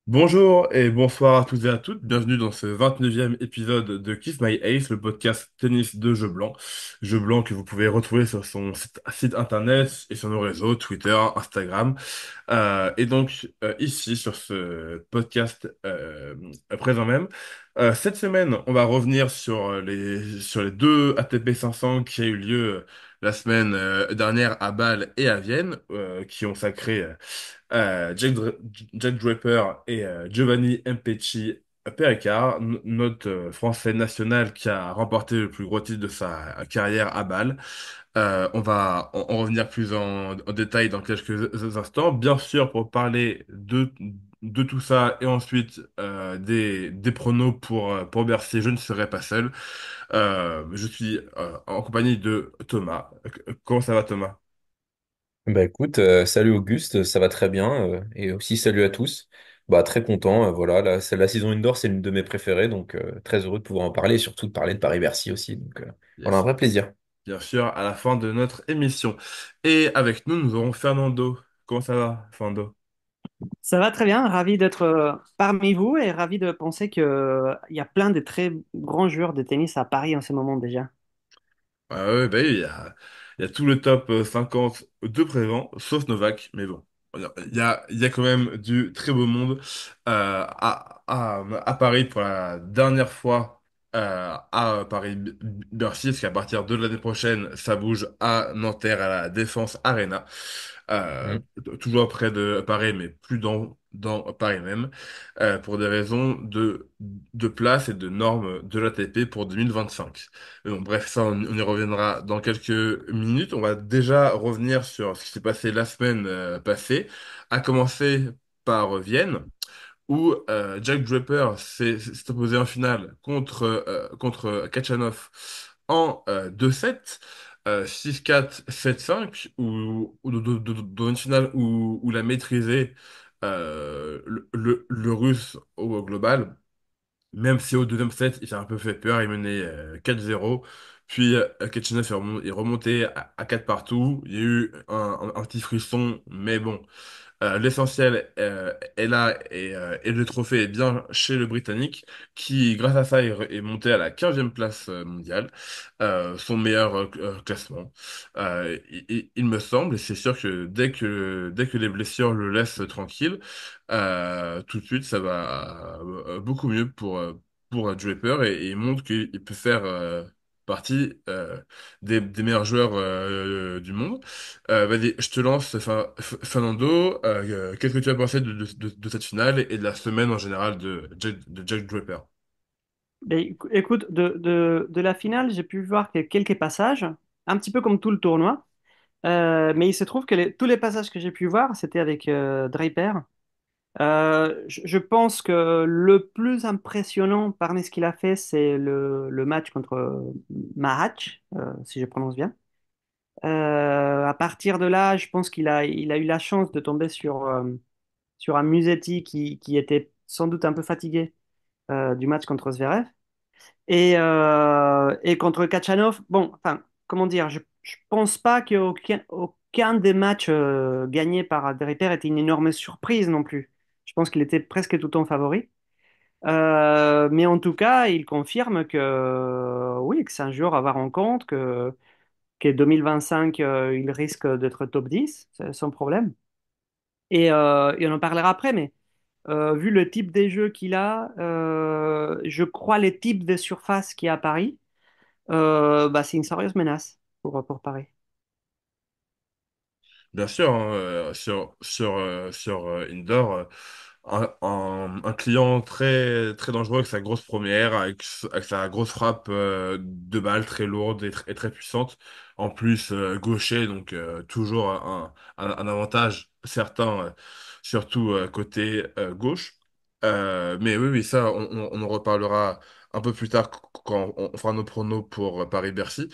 Bonjour et bonsoir à tous et à toutes. Bienvenue dans ce 29e épisode de Kiss My Ace, le podcast tennis de Jeu Blanc. Jeu Blanc que vous pouvez retrouver sur son site internet et sur nos réseaux, Twitter, Instagram. Ici, sur ce podcast présent même, cette semaine, on va revenir sur les deux ATP 500 qui a eu lieu la semaine dernière à Bâle et à Vienne, qui ont sacré Jack Draper et Giovanni Mpecci Pericard, notre Français national qui a remporté le plus gros titre de sa carrière à Bâle. On va en revenir plus en détail dans quelques instants. Bien sûr, pour parler de tout ça et ensuite des pronos pour Bercy, je ne serai pas seul. Je suis en compagnie de Thomas. Comment ça va, Thomas? Bah écoute, salut Auguste, ça va très bien, et aussi salut à tous. Bah très content, voilà, la saison indoor c'est l'une de mes préférées, donc très heureux de pouvoir en parler et surtout de parler de Paris-Bercy aussi. Donc voilà, un Yes. vrai plaisir. Bien sûr, à la fin de notre émission. Et avec nous, nous aurons Fernando. Comment ça va, Fernando? Ça va très bien, ravi d'être parmi vous et ravi de penser qu'il y a plein de très grands joueurs de tennis à Paris en ce moment déjà. Ah ouais, bah oui, il y a tout le top 50 de présent, sauf Novak, mais bon. Il y a quand même du très beau monde à Paris pour la dernière fois à Paris-Bercy, parce qu'à partir de l'année prochaine, ça bouge à Nanterre, à la Défense Arena. Euh, Mm. Toujours près de Paris, mais plus dans Paris même, pour des raisons de place et de normes de l'ATP pour 2025. Mais bon, bref, ça, on y reviendra dans quelques minutes. On va déjà revenir sur ce qui s'est passé la semaine passée, à commencer par Vienne, où Jack Draper s'est opposé en finale contre Kachanov en 2-7, 6-4, 7-5, dans une finale où il a maîtrisé le russe au global. Même si au deuxième set, il s'est un peu fait peur, il menait 4-0. Puis Ketchenov est remonté à 4 partout. Il y a eu un petit frisson, mais bon, l'essentiel est là et le trophée est bien chez le Britannique qui, grâce à ça, est monté à la 15e place mondiale, son meilleur classement. Il me semble, et c'est sûr que dès que les blessures le laissent tranquille, tout de suite, ça va beaucoup mieux pour Draper et il montre qu'il peut faire partie des meilleurs joueurs du monde. Vas-y, je te lance, Fernando. Qu'est-ce que tu as pensé de cette finale et de la semaine en général de Jack Draper? Écoute, de la finale, j'ai pu voir quelques passages, un petit peu comme tout le tournoi. Mais il se trouve que tous les passages que j'ai pu voir, c'était avec Draper. Je pense que le plus impressionnant parmi ce qu'il a fait, c'est le match contre Mahac, si je prononce bien. À partir de là, je pense qu'il a eu la chance de tomber sur un Musetti qui était sans doute un peu fatigué du match contre Zverev. Et contre Kachanov, bon, enfin, comment dire, je pense pas qu'aucun des matchs gagnés par Draper était une énorme surprise non plus. Je pense qu'il était presque tout le temps favori. Mais en tout cas, il confirme que oui, que c'est un joueur à avoir en compte, que 2025, il risque d'être top 10 sans problème. Et on en parlera après, mais vu le type des jeux qu'il a, je crois les types de surfaces qu'il y a à Paris, bah, c'est une sérieuse menace pour Paris. Bien sûr, hein, sur Indoor, un client très, très dangereux avec sa grosse première, avec sa grosse frappe de balle très lourde et très puissante. En plus, gaucher, donc toujours un avantage certain, surtout côté gauche. Mais oui, oui, ça, on en reparlera un peu plus tard quand on fera nos pronos pour Paris-Bercy.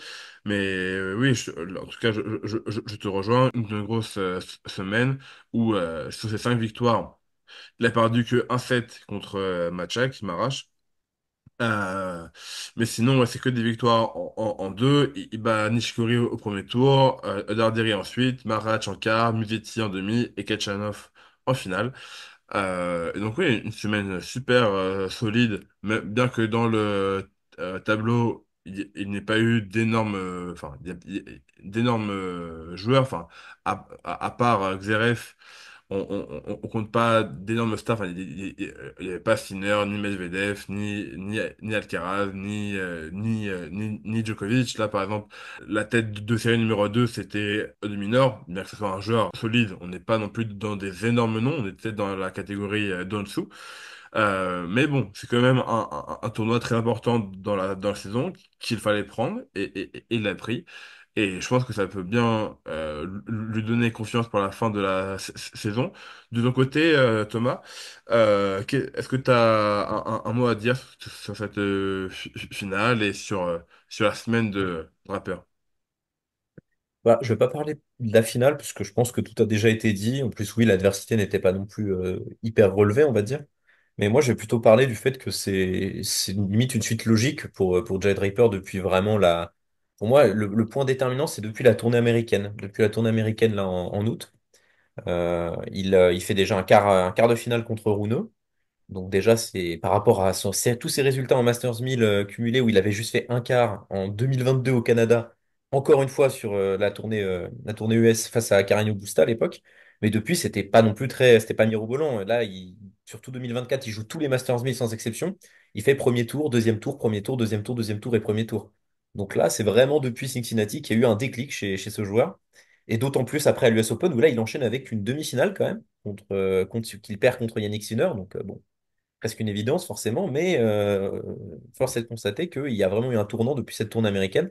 Mais oui, en tout cas, je te rejoins. Une grosse semaine où, sur ces 5 victoires, il a perdu que un set contre Macha, qui m'arrache. Euh, mais sinon, ouais, c'est que des victoires en deux. Il bat Nishikori au premier tour, Darderi ensuite, Marac en quart, Musetti en demi et Kachanov en finale. Et donc oui, une semaine super solide, mais bien que dans le tableau, il n'ait pas eu d'énormes, enfin, d'énormes joueurs, enfin, à part Xeref, on compte pas d'énormes stars. Enfin, il y avait pas Sinner, ni Medvedev, ni Alcaraz, ni Djokovic. Là, par exemple, la tête de série numéro 2 c'était de Minor, bien que ce soit un joueur solide. On n'est pas non plus dans des énormes noms, on était dans la catégorie d'en dessous. Mais bon, c'est quand même un tournoi très important dans la saison qu'il fallait prendre et il l'a pris. Et je pense que ça peut bien lui donner confiance pour la fin de la saison. De ton côté, Thomas, est-ce que tu as un mot à dire sur cette finale et sur la semaine de Draper? Bah, je vais pas parler de la finale parce que je pense que tout a déjà été dit. En plus, oui, l'adversité n'était pas non plus hyper relevée, on va dire. Mais moi, je vais plutôt parler du fait que c'est limite une suite logique pour Jay Draper depuis vraiment la. Pour moi, le point déterminant, c'est depuis la tournée américaine. Depuis la tournée américaine là en août, il fait déjà un quart de finale contre Rune. Donc déjà, c'est par rapport à tous ses résultats en Masters 1000 cumulés où il avait juste fait un quart en 2022 au Canada, encore une fois sur la tournée US face à Carreño Busta à l'époque. Mais depuis, c'était pas mirobolant. Là, surtout 2024, il joue tous les Masters 1000 sans exception. Il fait premier tour, deuxième tour, premier tour, deuxième tour et premier tour. Donc là, c'est vraiment depuis Cincinnati qu'il y a eu un déclic chez ce joueur. Et d'autant plus après à l'US Open où là, il enchaîne avec une demi-finale quand même qu'il perd contre Yannick Sinner. Donc bon, presque une évidence forcément, mais force est de constater qu'il y a vraiment eu un tournant depuis cette tournée américaine,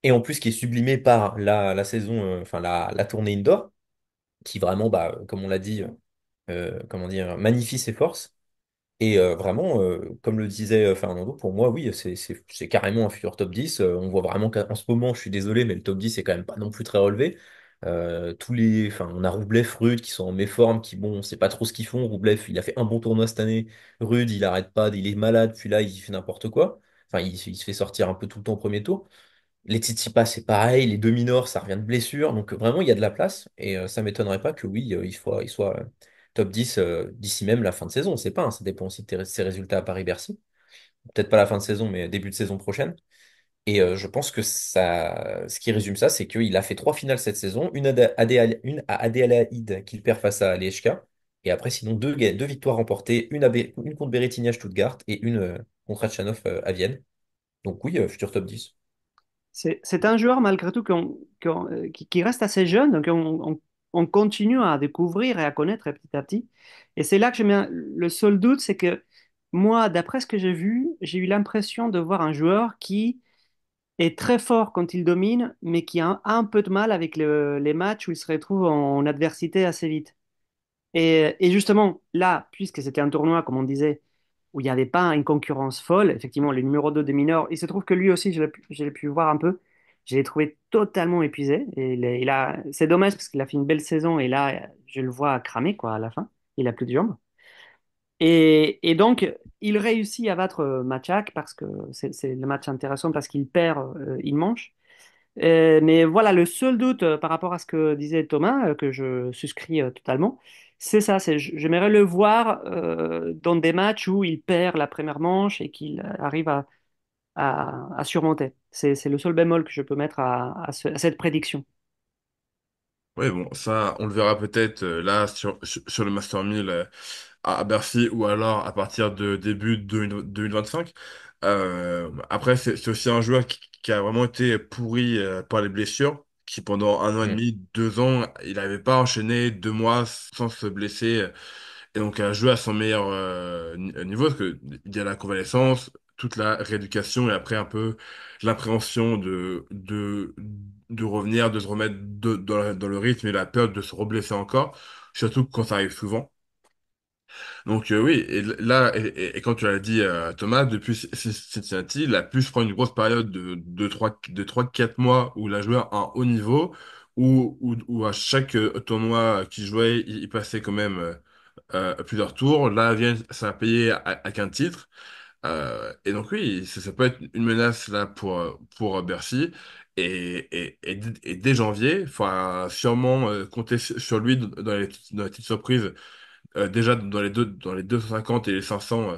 et en plus qui est sublimé par la saison, enfin la tournée indoor, qui vraiment, bah, comme on l'a dit, comment dire, magnifie ses forces. Et vraiment, comme le disait Fernando, pour moi, oui, c'est carrément un futur top 10. On voit vraiment qu'en ce moment, je suis désolé, mais le top 10 est quand même pas non plus très relevé. Enfin, on a Roublev, Rude qui sont en méforme, qui, bon, on sait pas trop ce qu'ils font. Roublev, il a fait un bon tournoi cette année. Rude, il arrête pas, il est malade, puis là, il fait n'importe quoi. Enfin, il se fait sortir un peu tout le temps au premier tour. Les Tsitsipas, c'est pareil. Les deux minors, ça revient de blessure. Donc, vraiment, il y a de la place. Et ça m'étonnerait pas que oui, il soit top 10 d'ici même la fin de saison. On sait pas, hein, ça dépend aussi de ses résultats à Paris-Bercy. Peut-être pas la fin de saison, mais début de saison prochaine. Et je pense que ce qui résume ça, c'est qu'il a fait trois finales cette saison, une à Adélaïde qu'il perd face à Lechka, et après sinon deux victoires remportées, une contre Berrettini à Stuttgart et une contre Khachanov à Vienne. Donc oui, futur top 10. C'est un joueur malgré tout qui reste assez jeune, donc on continue à découvrir et à connaître petit à petit. Et c'est là que le seul doute, c'est que moi, d'après ce que j'ai vu, j'ai eu l'impression de voir un joueur qui est très fort quand il domine, mais qui a un peu de mal avec les matchs où il se retrouve en adversité assez vite. Et justement, là, puisque c'était un tournoi, comme on disait, où il n'y avait pas une concurrence folle, effectivement, le numéro 2 des minors, il se trouve que lui aussi, je l'ai pu voir un peu, je l'ai trouvé totalement épuisé. Et c'est dommage parce qu'il a fait une belle saison et là, je le vois cramer quoi, à la fin. Il a plus de jambes. Et donc, il réussit à battre Matchak parce que c'est le match intéressant parce qu'il perd, il manche. Mais voilà, le seul doute par rapport à ce que disait Thomas, que je souscris totalement, c'est ça, j'aimerais le voir dans des matchs où il perd la première manche et qu'il arrive à surmonter. C'est le seul bémol que je peux mettre à cette prédiction. Oui, bon, ça, on le verra peut-être là sur le Master 1000 à Bercy ou alors à partir de début 2025. Après, c'est aussi un joueur qui a vraiment été pourri par les blessures, qui pendant un an et Mm. demi, 2 ans, il n'avait pas enchaîné 2 mois sans se blesser et donc a joué à son meilleur niveau, parce que il y a la convalescence, toute la rééducation et après un peu l'appréhension de revenir, de se remettre dans le rythme et la peur de se reblesser encore, surtout quand ça arrive souvent. Donc oui, et là, et quand tu l'as dit Thomas, depuis Cincinnati, il a pu se prendre une grosse période de 3 4 mois où il a joué à un haut niveau, où à chaque tournoi qu'il jouait, il passait quand même plusieurs tours. Là, Vienne, ça a payé à qu'un titre. Et donc oui, ça peut être une menace là pour Bercy. Et dès janvier, il faudra sûrement compter sur lui dans les petites surprises déjà dans les 250 et les 500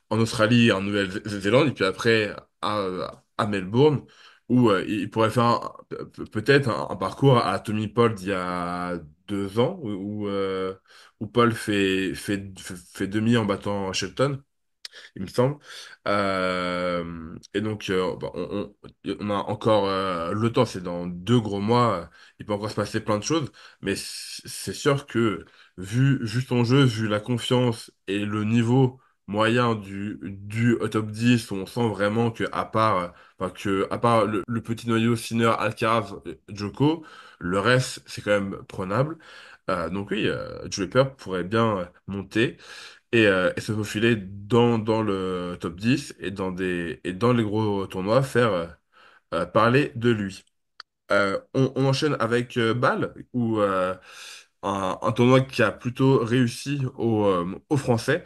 en Australie et en Nouvelle-Zélande, et puis après à Melbourne, où il pourrait faire peut-être un parcours à Tommy Paul d'il y a 2 ans, où Paul fait demi en battant Shelton, il me semble. Et donc, bah, on a encore le temps, c'est dans 2 gros mois, il peut encore se passer plein de choses, mais c'est sûr que vu son jeu, vu la confiance et le niveau moyen du top 10, on sent vraiment que à part le petit noyau Sinner, Alcaraz, Djoko, le reste, c'est quand même prenable. Donc oui, Draper pourrait bien monter et se faufiler dans le top 10 et dans les gros tournois faire parler de lui. On enchaîne avec Bâle, où un tournoi qui a plutôt réussi aux Français,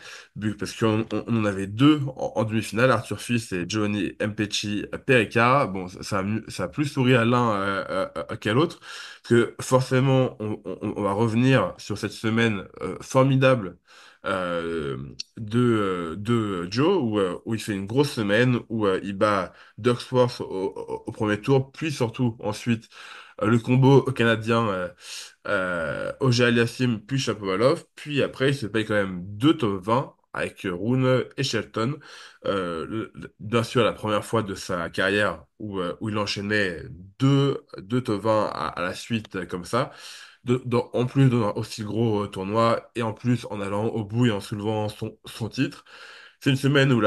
parce qu'on en avait deux en demi-finale, Arthur Fils et Giovanni Mpecci Pericard. Bon, ça a plus souri à l'un qu'à l'autre, parce que forcément, on va revenir sur cette semaine formidable euh, de Joe, où il fait une grosse semaine, où il bat Ducksworth au premier tour, puis surtout ensuite le combo canadien Auger-Aliassime puis Shapovalov, puis après il se paye quand même deux top 20 avec Rune et Shelton. Bien sûr la première fois de sa carrière où il enchaînait deux top 20 à la suite comme ça. En plus d'un aussi gros tournoi et en plus en allant au bout et en soulevant son titre. C'est une semaine où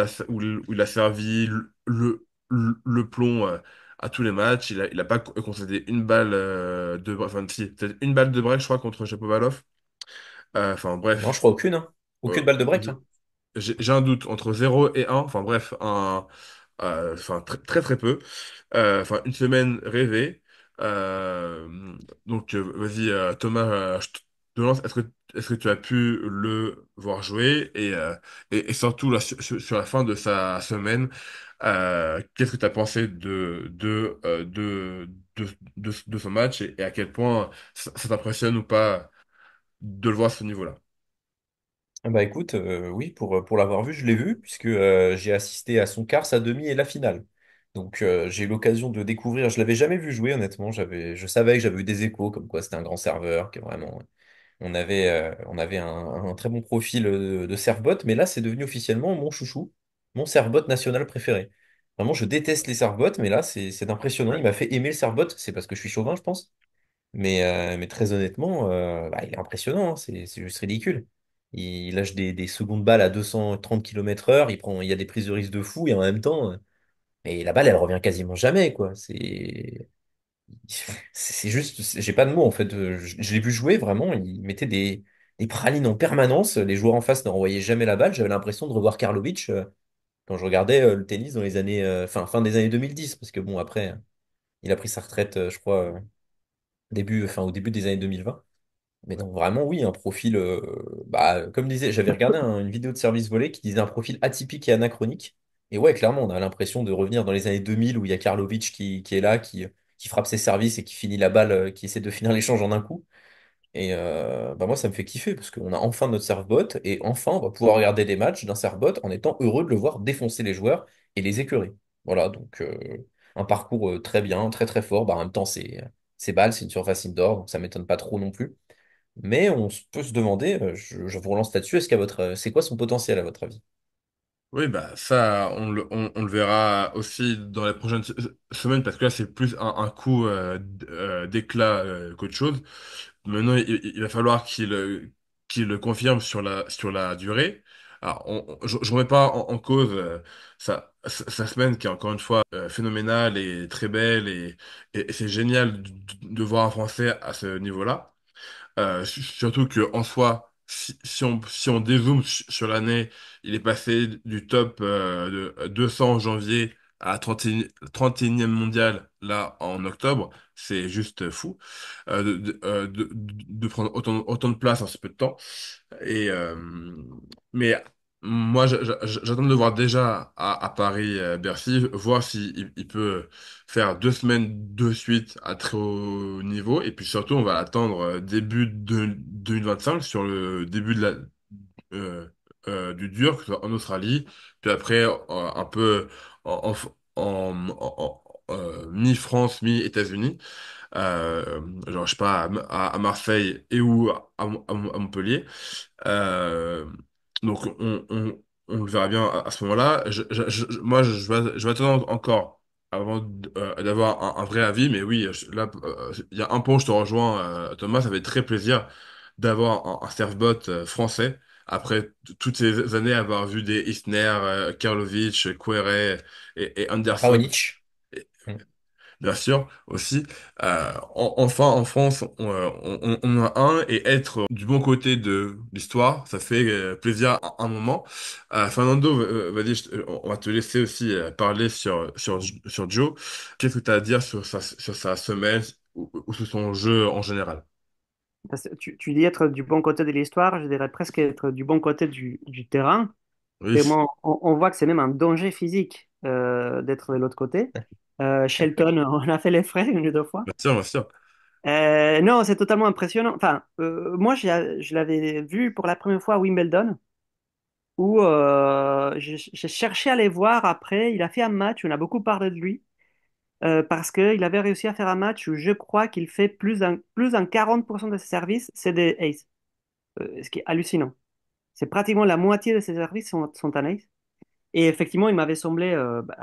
il a servi le plomb à tous les matchs. Il a pas concédé une balle enfin, si, peut-être une balle de break, je crois, contre Shapovalov. Enfin, Non, je bref. crois aucune, hein. Euh, Aucune balle de break, hein. j'ai un doute entre 0 et 1. Enfin, bref, enfin, très, très peu. Enfin, une semaine rêvée. Euh, donc, vas-y, Thomas, je te lance. Est-ce que tu as pu le voir jouer et surtout là, sur la fin de sa semaine, qu'est-ce que tu as pensé de son match et à quel point ça t'impressionne ou pas de le voir à ce niveau-là? Ah bah écoute, oui, pour l'avoir vu, je l'ai vu, puisque j'ai assisté à son quart, sa demi et la finale. Donc j'ai eu l'occasion de découvrir, je l'avais jamais vu jouer honnêtement, je savais que j'avais eu des échos, comme quoi c'était un grand serveur, que vraiment, on avait un très bon profil de serve-bot, mais là c'est devenu officiellement mon chouchou, mon serve-bot national préféré. Vraiment, je déteste les serve-bots, mais là c'est impressionnant, il m'a fait aimer le serve-bot, c'est parce que je suis chauvin, je pense. Mais très honnêtement, bah, il est impressionnant, hein, c'est juste ridicule. Il lâche des secondes balles à 230 km/h, il y a des prises de risque de fou, et en même temps, et la balle, elle revient quasiment jamais, quoi. C'est juste, j'ai pas de mots, en fait. Je l'ai vu jouer, vraiment, il mettait des pralines en permanence, les joueurs en face ne renvoyaient jamais la balle, j'avais l'impression de revoir Karlovic quand je regardais le tennis dans les années, fin des années 2010, parce que bon, après, il a pris sa retraite, je crois, au début des années 2020. Mais donc vraiment, oui, un profil, bah, comme disait, j'avais regardé une vidéo de service volé qui disait un profil atypique et anachronique. Et ouais, clairement, on a l'impression de revenir dans les années 2000 où il y a Karlovic qui est là, qui frappe ses services et qui finit la balle, qui essaie de finir l'échange en un coup. Et bah moi, ça me fait kiffer parce qu'on a enfin notre serve-bot et enfin, on va pouvoir regarder des matchs d'un serve-bot en étant heureux de le voir défoncer les joueurs et les écœurer. Voilà, donc un parcours très bien, très très fort. Bah, en même temps, c'est balle, c'est une surface indoor, donc ça m'étonne pas trop non plus. Mais peut se demander, je vous relance là-dessus, c'est quoi son potentiel à votre avis? Oui, bah ça, on le verra aussi dans les prochaines semaines, parce que là, c'est plus un coup d'éclat qu'autre chose. Maintenant, il va falloir qu'il le confirme sur la durée. Alors, je remets pas en cause sa semaine, qui est encore une fois phénoménale et très belle, et c'est génial de voir un Français à ce niveau-là. Surtout que en soi, si on dézoome sur l'année, il est passé du top de 200 en janvier à 31e mondial là en octobre. C'est juste fou de prendre autant de place en si peu de temps. Et, mais moi, j'attends de le voir déjà à Paris-Bercy, voir s'il il peut faire 2 semaines de suite à très haut niveau. Et puis surtout, on va attendre début de 2025 sur le début euh, du dur, que ce soit en Australie, puis après un peu en, mi-France, mi-États-Unis, genre je sais pas à Marseille et ou à Montpellier. Euh, donc on le verra bien à ce moment-là. Moi je vais attendre encore avant d'avoir un vrai avis, mais oui, là il y a un point où je te rejoins, Thomas, ça fait très plaisir d'avoir un surfbot français après toutes ces années avoir vu des Isner, Karlovic, Querrey et Anderson. Raonic. Bien sûr, aussi. Enfin, en France, on a un, et être du bon côté de l'histoire, ça fait plaisir à un moment. Fernando, vas-y, on va te laisser aussi parler sur Joe. Qu'est-ce que tu as à dire sur sa semaine ou sur son jeu en général? Parce que tu dis être du bon côté de l'histoire, je dirais presque être du bon côté du terrain. Oui, Tellement on voit que c'est même un danger physique d'être de l'autre côté. Shelton, on a fait les frais une ou deux fois. bien sûr, bien sûr. Non, c'est totalement impressionnant. Enfin, moi, je l'avais vu pour la première fois à Wimbledon, où j'ai cherché à les voir après. Il a fait un match, on a beaucoup parlé de lui, parce qu'il avait réussi à faire un match où je crois qu'il fait plus d'un 40% de ses services, c'est des aces, ce qui est hallucinant. C'est pratiquement la moitié de ses services sont un ace. Et effectivement, il m'avait semblé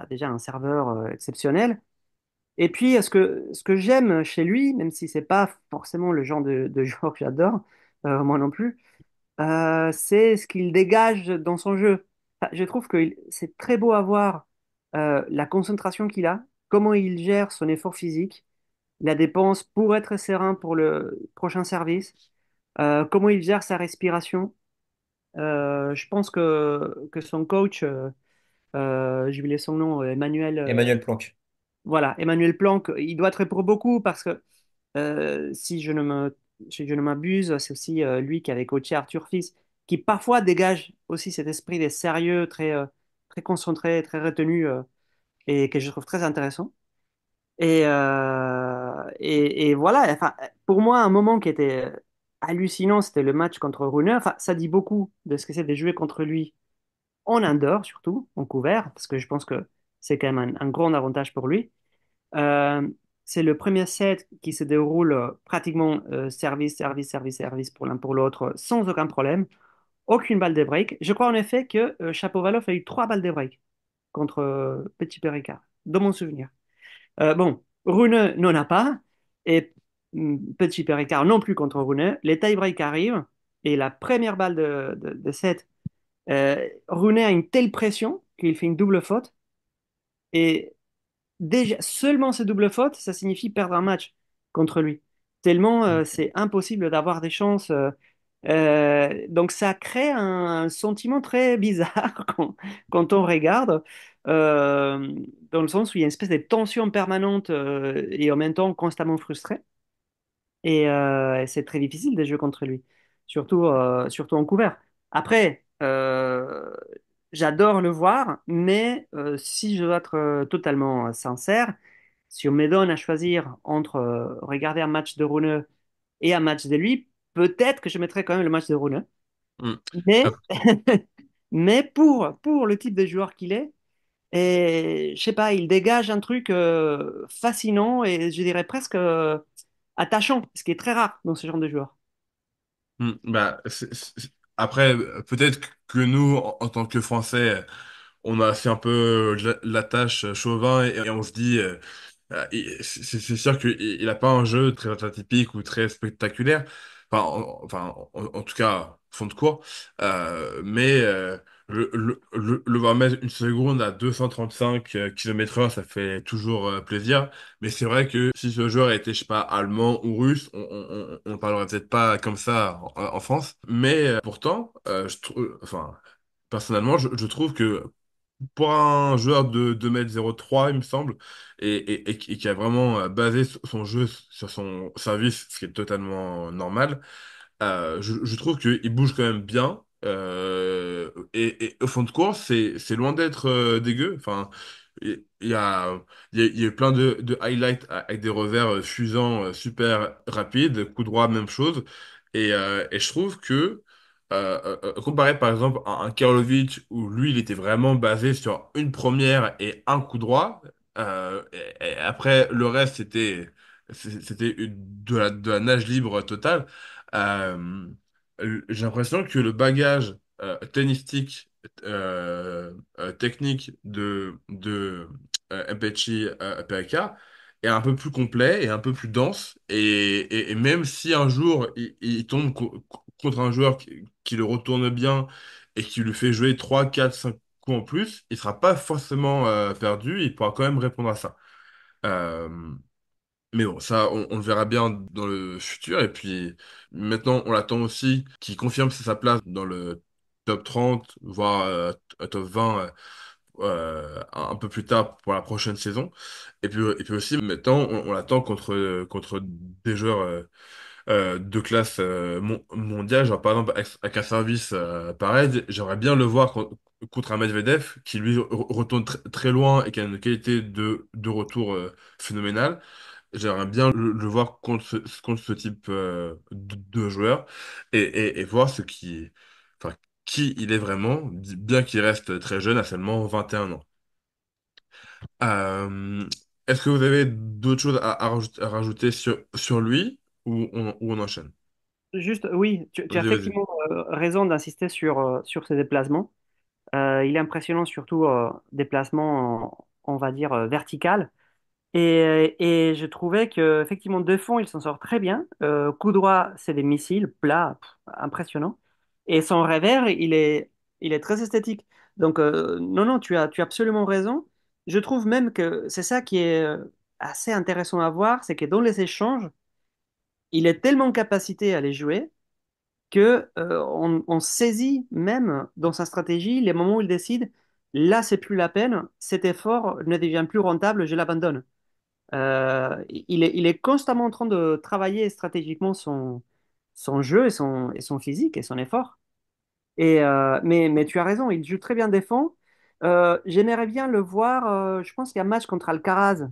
déjà un serveur exceptionnel. Et puis, ce que j'aime chez lui, même si c'est pas forcément le genre de joueur que j'adore, moi non plus, c'est ce qu'il dégage dans son jeu. Enfin, je trouve que c'est très beau à voir la concentration qu'il a, comment il gère son effort physique, la dépense pour être serein pour le prochain service, comment il gère sa respiration. Je pense que son coach, j'ai oublié son nom, Emmanuel, Emmanuel Planck. voilà, Emmanuel Planck, il doit être pour beaucoup parce que si je ne m'abuse, c'est aussi lui qui avait coaché Arthur Fils, qui parfois dégage aussi cet esprit de sérieux, très concentré, très retenu, et que je trouve très intéressant. Et voilà, enfin, pour moi, un moment qui était hallucinant, c'était le match contre Rune. Enfin, ça dit beaucoup de ce que c'est de jouer contre lui en indoor, surtout, en couvert, parce que je pense que c'est quand même un grand avantage pour lui. Euh, c'est le premier set qui se déroule pratiquement service, service, service, service pour l'un pour l'autre, sans aucun problème. Aucune balle de break. Je crois en effet que Shapovalov a eu trois balles de break contre Petit Péricard, dans mon souvenir. Bon, Rune n'en a pas, et Petit Péricard non plus contre Rune. Les tie-break arrivent, et la première balle de set, Rune a une telle pression qu'il fait une double faute. Et déjà, seulement ces doubles fautes, ça signifie perdre un match contre lui. Tellement c'est impossible d'avoir des chances. Donc ça crée un sentiment très bizarre quand on regarde, euh, dans le sens où il y a une espèce de tension permanente et en même temps constamment frustré. Et c'est très difficile de jouer contre lui, surtout en couvert. Après, j'adore le voir, mais si je dois être totalement sincère, si on me donne à choisir entre regarder un match de Rune et un match de lui, peut-être que je mettrais quand même le match de Rune. Hmm. Mais, mais pour le type de joueur qu'il est, et je sais pas, il dégage un truc fascinant et je dirais presque attachant, ce qui est très rare dans ce genre de joueur. Bah, après, peut-être que nous, en tant que Français, on a fait un peu la tâche chauvin et on se dit, c'est sûr qu'il il a pas un jeu très atypique ou très spectaculaire, en tout cas, fond de cours, mais le voir mettre une seconde à 235 km/h, ça fait toujours plaisir, mais c'est vrai que si ce joueur était, je sais pas, allemand ou russe, on parlerait peut-être pas comme ça en France, mais pourtant, personnellement, je trouve que pour un joueur de 2,03 m, il me semble, et qui a vraiment basé son jeu sur son service, ce qui est totalement normal, je trouve qu'il bouge quand même bien. Et au fond de course, c'est loin d'être dégueu. Enfin, il y a, il y a eu plein de highlights avec des revers fusants super rapides, coup droit, même chose. Et je trouve que Comparé par exemple à un Karlovic où lui il était vraiment basé sur une première et un coup droit, et après le reste c'était de la nage libre totale. Euh, j'ai l'impression que le bagage tennistique, technique de Mpetshi PK est un peu plus complet et un peu plus dense. Et même si un jour il tombe contre un joueur qui le retourne bien et qui lui fait jouer 3 4 5 coups en plus, il sera pas forcément perdu, il pourra quand même répondre à ça. Euh, mais bon, ça, on le verra bien dans le futur. Et puis, maintenant, on l'attend aussi qu'il confirme sa place dans le top 30 voire top 20 un peu plus tard pour la prochaine saison. Et puis aussi, maintenant, on l'attend contre des joueurs de classe mondiale. Genre, par exemple, avec un service pareil, j'aimerais bien le voir contre un Medvedev qui, lui, retourne très loin et qui a une qualité de retour phénoménale. J'aimerais bien le voir contre ce type de joueur et voir enfin, qui il est vraiment, bien qu'il reste très jeune, à seulement 21 ans. Euh, Est-ce que vous avez d'autres choses à rajouter sur lui ou on enchaîne? Juste, oui, tu as Vas-y, vas-y. effectivement raison d'insister sur ses déplacements. Il est impressionnant, surtout déplacement, on va dire, vertical. Et je trouvais que effectivement de fond, il s'en sort très bien. Coup droit, c'est des missiles plats, impressionnant. Et son revers, il est très esthétique. Donc non, non, tu as absolument raison. Je trouve même que c'est ça qui est assez intéressant à voir, c'est que dans les échanges, il est tellement en capacité à les jouer que on saisit même dans sa stratégie les moments où il décide, là, c'est plus la peine, cet effort ne devient plus rentable, je l'abandonne. Il est constamment en train de travailler stratégiquement son jeu et son physique et son effort. Mais tu as raison, il joue très bien défend. J'aimerais bien le voir, je pense qu'il y a un match contre Alcaraz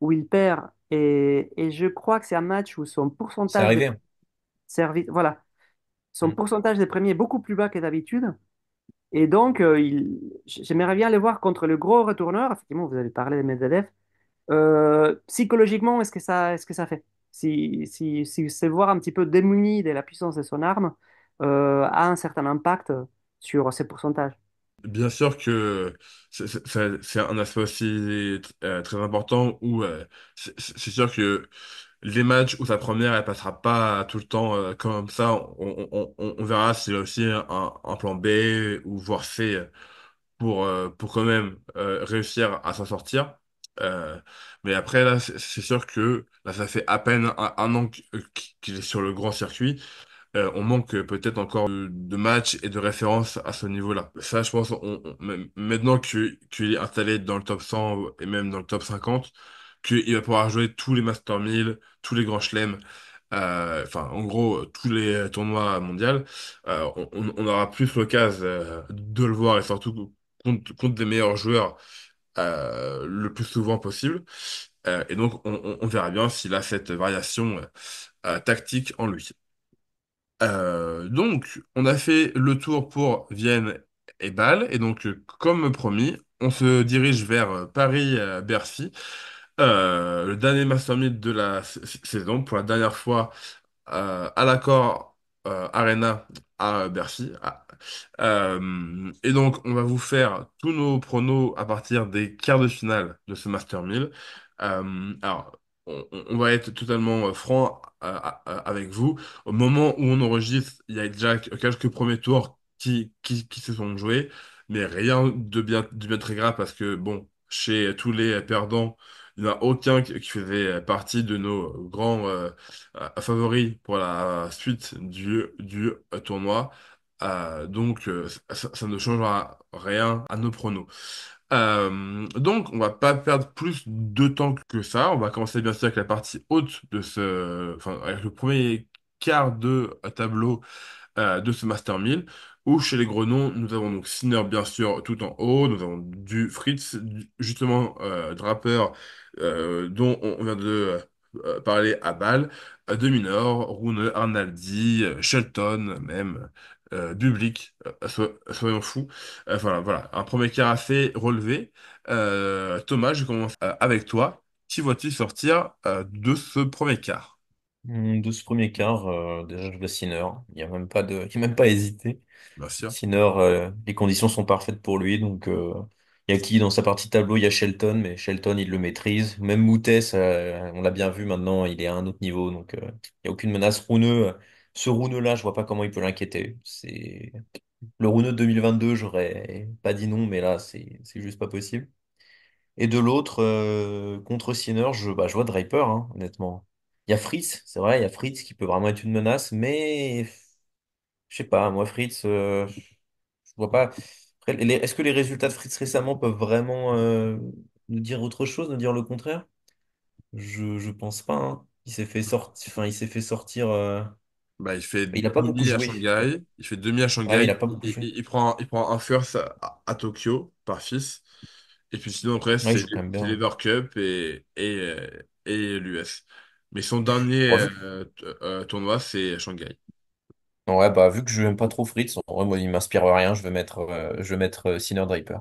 où il perd et je crois que c'est un match où son C'est pourcentage de arrivé. service, voilà, son Mm. pourcentage des premiers est beaucoup plus bas que d'habitude. Et donc, j'aimerais bien le voir contre le gros retourneur. Effectivement, vous avez parlé de Medvedev. Psychologiquement, est-ce que ça fait? Si c'est voir un petit peu démuni de la puissance de son arme, a un certain impact sur ses pourcentages. Bien sûr que c'est un aspect aussi très important où c'est sûr que les matchs où sa première elle passera pas tout le temps comme ça, on verra s'il y a aussi un plan B ou voire C pour quand même réussir à s'en sortir. Euh, mais après là c'est sûr que là ça fait à peine un an qu'il est sur le grand circuit. On manque peut-être encore de matchs et de références à ce niveau-là. Ça, je pense, maintenant qu'il est installé dans le top 100 et même dans le top 50, qu'il va pouvoir jouer tous les Master 1000, tous les grands chelems, enfin, en gros, tous les tournois mondiaux, on aura plus l'occasion de le voir et surtout contre des meilleurs joueurs le plus souvent possible. Et donc, on verra bien s'il a cette variation tactique en lui. Donc, on a fait le tour pour Vienne et Bâle, et donc, comme promis, on se dirige vers Paris-Bercy, le dernier Master 1000 de la saison, pour la dernière fois à l'accord Arena à Bercy. Et donc, on va vous faire tous nos pronos à partir des quarts de finale de ce Master 1000. Alors, on va être totalement franc avec vous. Au moment où on enregistre, il y a déjà quelques premiers tours qui se sont joués, mais rien de bien très grave parce que, bon, chez tous les perdants, il n'y en a aucun qui faisait partie de nos grands favoris pour la suite du tournoi. Donc, ça ne changera rien à nos pronos. Donc, on va pas perdre plus de temps que ça. On va commencer bien sûr avec la partie haute enfin, avec le premier quart de tableau de ce Master 1000, où chez les Grenons, nous avons donc Sinner bien sûr tout en haut, nous avons du Fritz, justement Draper, dont on vient de parler à Bâle, de Minor, Rune, Arnaldi, Shelton même. biblique, soyons fous. Voilà, un premier quart assez relevé. Thomas, je commence avec toi. Qui vois-tu sortir de ce premier quart? De ce premier quart, déjà je veux Sinner. Il y a même pas il y a même pas à hésiter. Bien sûr. Sinner, les conditions sont parfaites pour lui, donc il y a qui dans sa partie tableau? Il y a Shelton, mais Shelton il le maîtrise. Même Moutès, on l'a bien vu maintenant, il est à un autre niveau, donc il y a aucune menace. Rouneux, ce Rouneux-là, je vois pas comment il peut l'inquiéter. C'est le Rouneux de 2022, j'aurais pas dit non, mais là c'est juste pas possible. Et de l'autre, contre Sinner, je vois Draper, hein, honnêtement. Il y a Fritz, c'est vrai, il y a Fritz qui peut vraiment être une menace, mais je sais pas, moi Fritz, je vois pas. Après, est-ce que les résultats de Fritz récemment peuvent vraiment nous dire autre chose, nous dire le contraire? Je pense pas, hein. Il s'est fait sortir, enfin, il s'est fait sortir. Bah, il fait Il a pas beaucoup demi à joué. Shanghai. Il fait demi à Ouais, mais il Shanghai. a pas beaucoup joué. Il prend un first à Tokyo par fils. Et puis sinon, après, Ouais, il joue quand même c'est bien. l'Ever Cup et l'US. Mais son dernier Bon, tournoi, c'est Shanghai. ouais, bah, vu que je n'aime pas trop Fritz, en vrai, moi, il m'inspire rien. Je vais mettre Sinner Draper.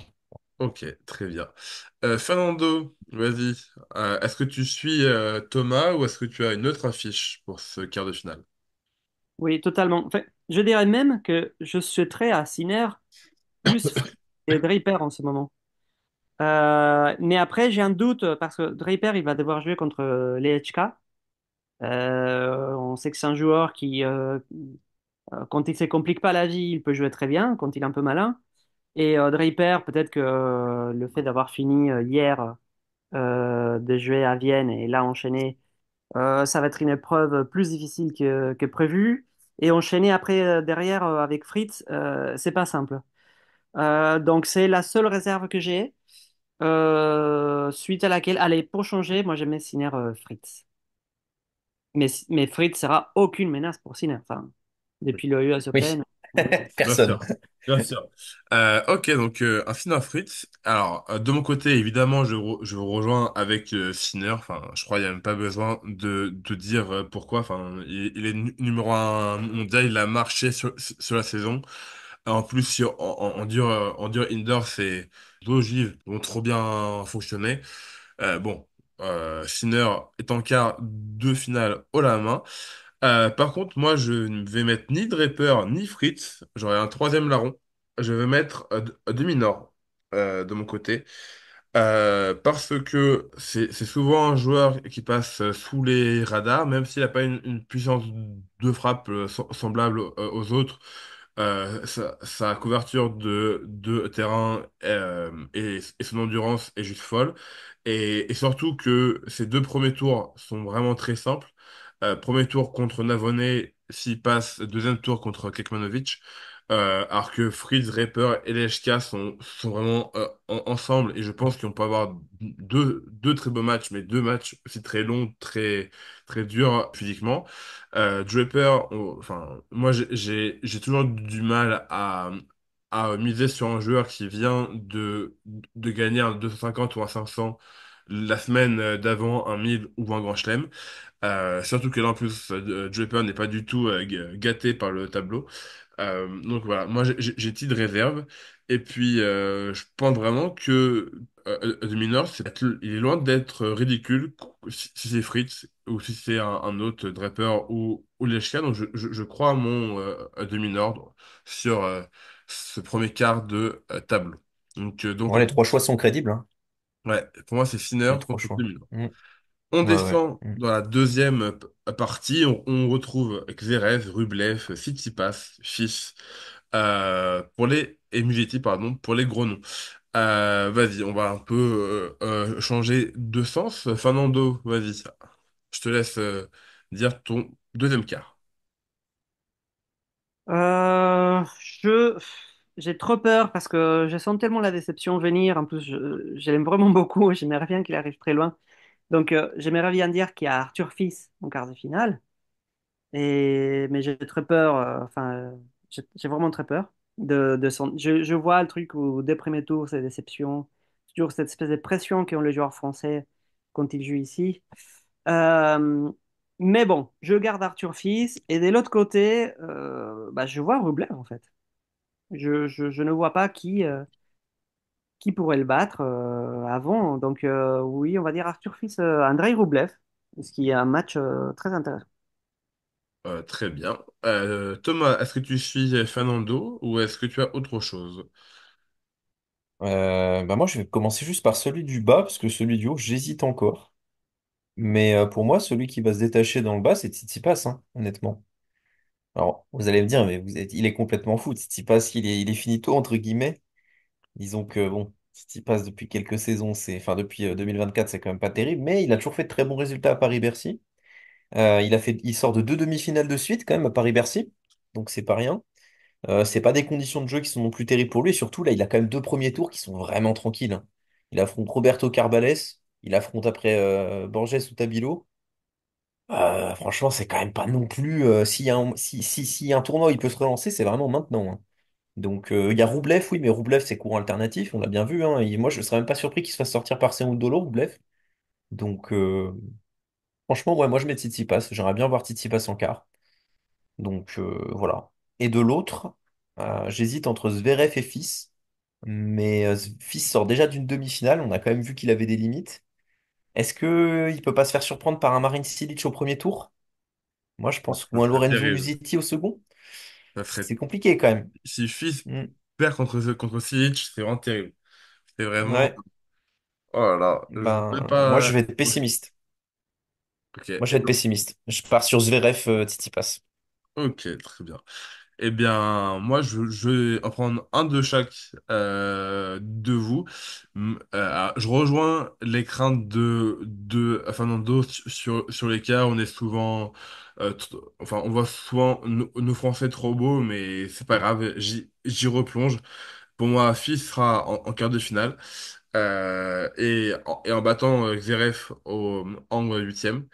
Ok, très bien. Fernando, vas-y. Est-ce que tu suis Thomas ou est-ce que tu as une autre affiche pour ce quart de finale? Oui, totalement. Enfin, je dirais même que je souhaiterais à Sinner plus Fritz et Draper en ce moment. Mais après, j'ai un doute parce que Draper, il va devoir jouer contre les HK. On sait que c'est un joueur qui, quand il ne se complique pas la vie, il peut jouer très bien, quand il est un peu malin. Et Draper, peut-être que le fait d'avoir fini hier de jouer à Vienne et là enchaîner, ça va être une épreuve plus difficile que prévu. Et enchaîner après, derrière, avec Fritz, c'est pas simple. Donc c'est la seule réserve que j'ai, suite à laquelle, allez, pour changer, moi j'aimais Sinner Fritz. Mais Fritz sera aucune menace pour Sinner. Enfin, depuis le US Oui, Open. euh, Bien personne. sûr, bien sûr. Ok, donc un Sinner Fritz. Alors, de mon côté, évidemment, je vous rejoins avec Sinner. Enfin, je crois qu'il n'y a même pas besoin de dire pourquoi. Enfin, il est numéro un mondial, il a marché sur la saison. En plus, en dur indoor, ses ogives vont trop bien fonctionner. Bon, Sinner est en quart de finale haut la main. Par contre, moi, je ne vais mettre ni Draper ni Fritz. J'aurai un troisième larron. Je vais mettre Demi-Nord de mon côté. Parce que c'est souvent un joueur qui passe sous les radars, même s'il n'a pas une puissance de frappe semblable aux autres. Sa couverture de terrain et son endurance est juste folle. Et surtout que ces deux premiers tours sont vraiment très simples. Premier tour contre Navone, s'il passe, deuxième tour contre Kekmanovic. Alors que Fritz, Reaper et LHK sont vraiment ensemble et je pense qu'on peut avoir deux très beaux matchs, mais deux matchs aussi très longs, très durs physiquement. Draper, enfin, moi j'ai toujours du mal à miser sur un joueur qui vient de gagner un 250 ou un 500 la semaine d'avant un 1000 ou un Grand Chelem. Surtout que là, en plus, Draper n'est pas du tout gâté par le tableau. Donc voilà, moi j'ai titre de réserve. Et puis je pense vraiment que The Minor, il est loin d'être ridicule si c'est Fritz ou si c'est un autre Draper ou Lechka. Donc je crois à mon The Minor sur ce premier quart de tableau. Donc Ouais, les trois choix sont crédibles, hein. ouais, pour moi c'est Sinner Les trois contre The choix. Minor. Mm. On Ouais, ouais. descend Mm. dans la deuxième partie. On retrouve Zverev, Rublev, Tsitsipas, Fils pour et Musetti, pardon, pour les gros noms. Vas-y, on va un peu changer de sens. Fernando, vas-y, je te laisse dire ton deuxième quart. Euh, je, j'ai trop peur parce que je sens tellement la déception venir. En plus, je l'aime vraiment beaucoup. J'aimerais bien qu'il arrive très loin. Donc, j'aimerais bien dire qu'il y a Arthur Fils en quart de finale. Mais j'ai très peur. J'ai vraiment très peur de son. Je vois le truc où dès le premier tour, c'est déception. Toujours cette espèce de pression qu'ont les joueurs français quand ils jouent ici. Euh, Mais bon, je garde Arthur Fils. Et de l'autre côté, bah, je vois Rublev, en fait. Je ne vois pas qui pourrait le battre avant. Donc, oui, on va dire Arthur Fils, Andrei Rublev, ce qui est un match très intéressant. Très bien. Thomas, est-ce que tu suis Fernando ou est-ce que tu as autre chose? Bah moi, je vais commencer juste par celui du bas, parce que celui du haut, j'hésite encore. Mais pour moi, celui qui va se détacher dans le bas, c'est Tsitsipas, hein, honnêtement. Alors, vous allez me dire, mais il est complètement fou. Tsitsipas, il est finito, entre guillemets. Disons que, bon, Tsitsipas, depuis quelques saisons, enfin, depuis 2024, c'est quand même pas terrible, mais il a toujours fait de très bons résultats à Paris-Bercy. Il sort de deux demi-finales de suite, quand même, à Paris-Bercy. Donc, c'est pas rien. C'est pas des conditions de jeu qui sont non plus terribles pour lui. Et surtout, là, il a quand même deux premiers tours qui sont vraiment tranquilles, hein. Il affronte Roberto Carbales, il affronte après Borges ou Tabilo. Franchement, c'est quand même pas non plus. S'il y a un tournoi où il peut se relancer, c'est vraiment maintenant, hein. Donc, il y a Roublev, oui, mais Roublev, c'est courant alternatif, on l'a bien vu, hein. Et moi, je serais même pas surpris qu'il se fasse sortir par Cerundolo, Roublev. Donc, franchement, ouais, moi, je mets Tsitsipas. J'aimerais bien voir Tsitsipas en quart. Donc voilà. Et de l'autre, j'hésite entre Zverev et Fils. Mais Fils sort déjà d'une demi-finale. On a quand même vu qu'il avait des limites. Est-ce que il peut pas se faire surprendre par un Marin Cilic au premier tour? Moi, je pense. Ça Ou un serait Lorenzo terrible. Musetti au second? Ça serait... C'est compliqué quand même. Si Fils Hmm. perd contre Silic, c'est vraiment terrible. C'est vraiment... Ouais. Oh là là, je ne sais Ben, moi, pas... je vais être pessimiste. Ok, Moi, je vais être pessimiste. Je pars sur Zverev, Tsitsipas. ok, très bien. Eh bien, moi, je vais en prendre un de chaque de vous. Je rejoins les craintes de Fernando sur les cas. On est souvent, enfin, on voit souvent nos Français trop beaux, mais c'est pas grave. J'y replonge. Pour moi, Fils sera en quart de finale et en battant Zverev en huitième.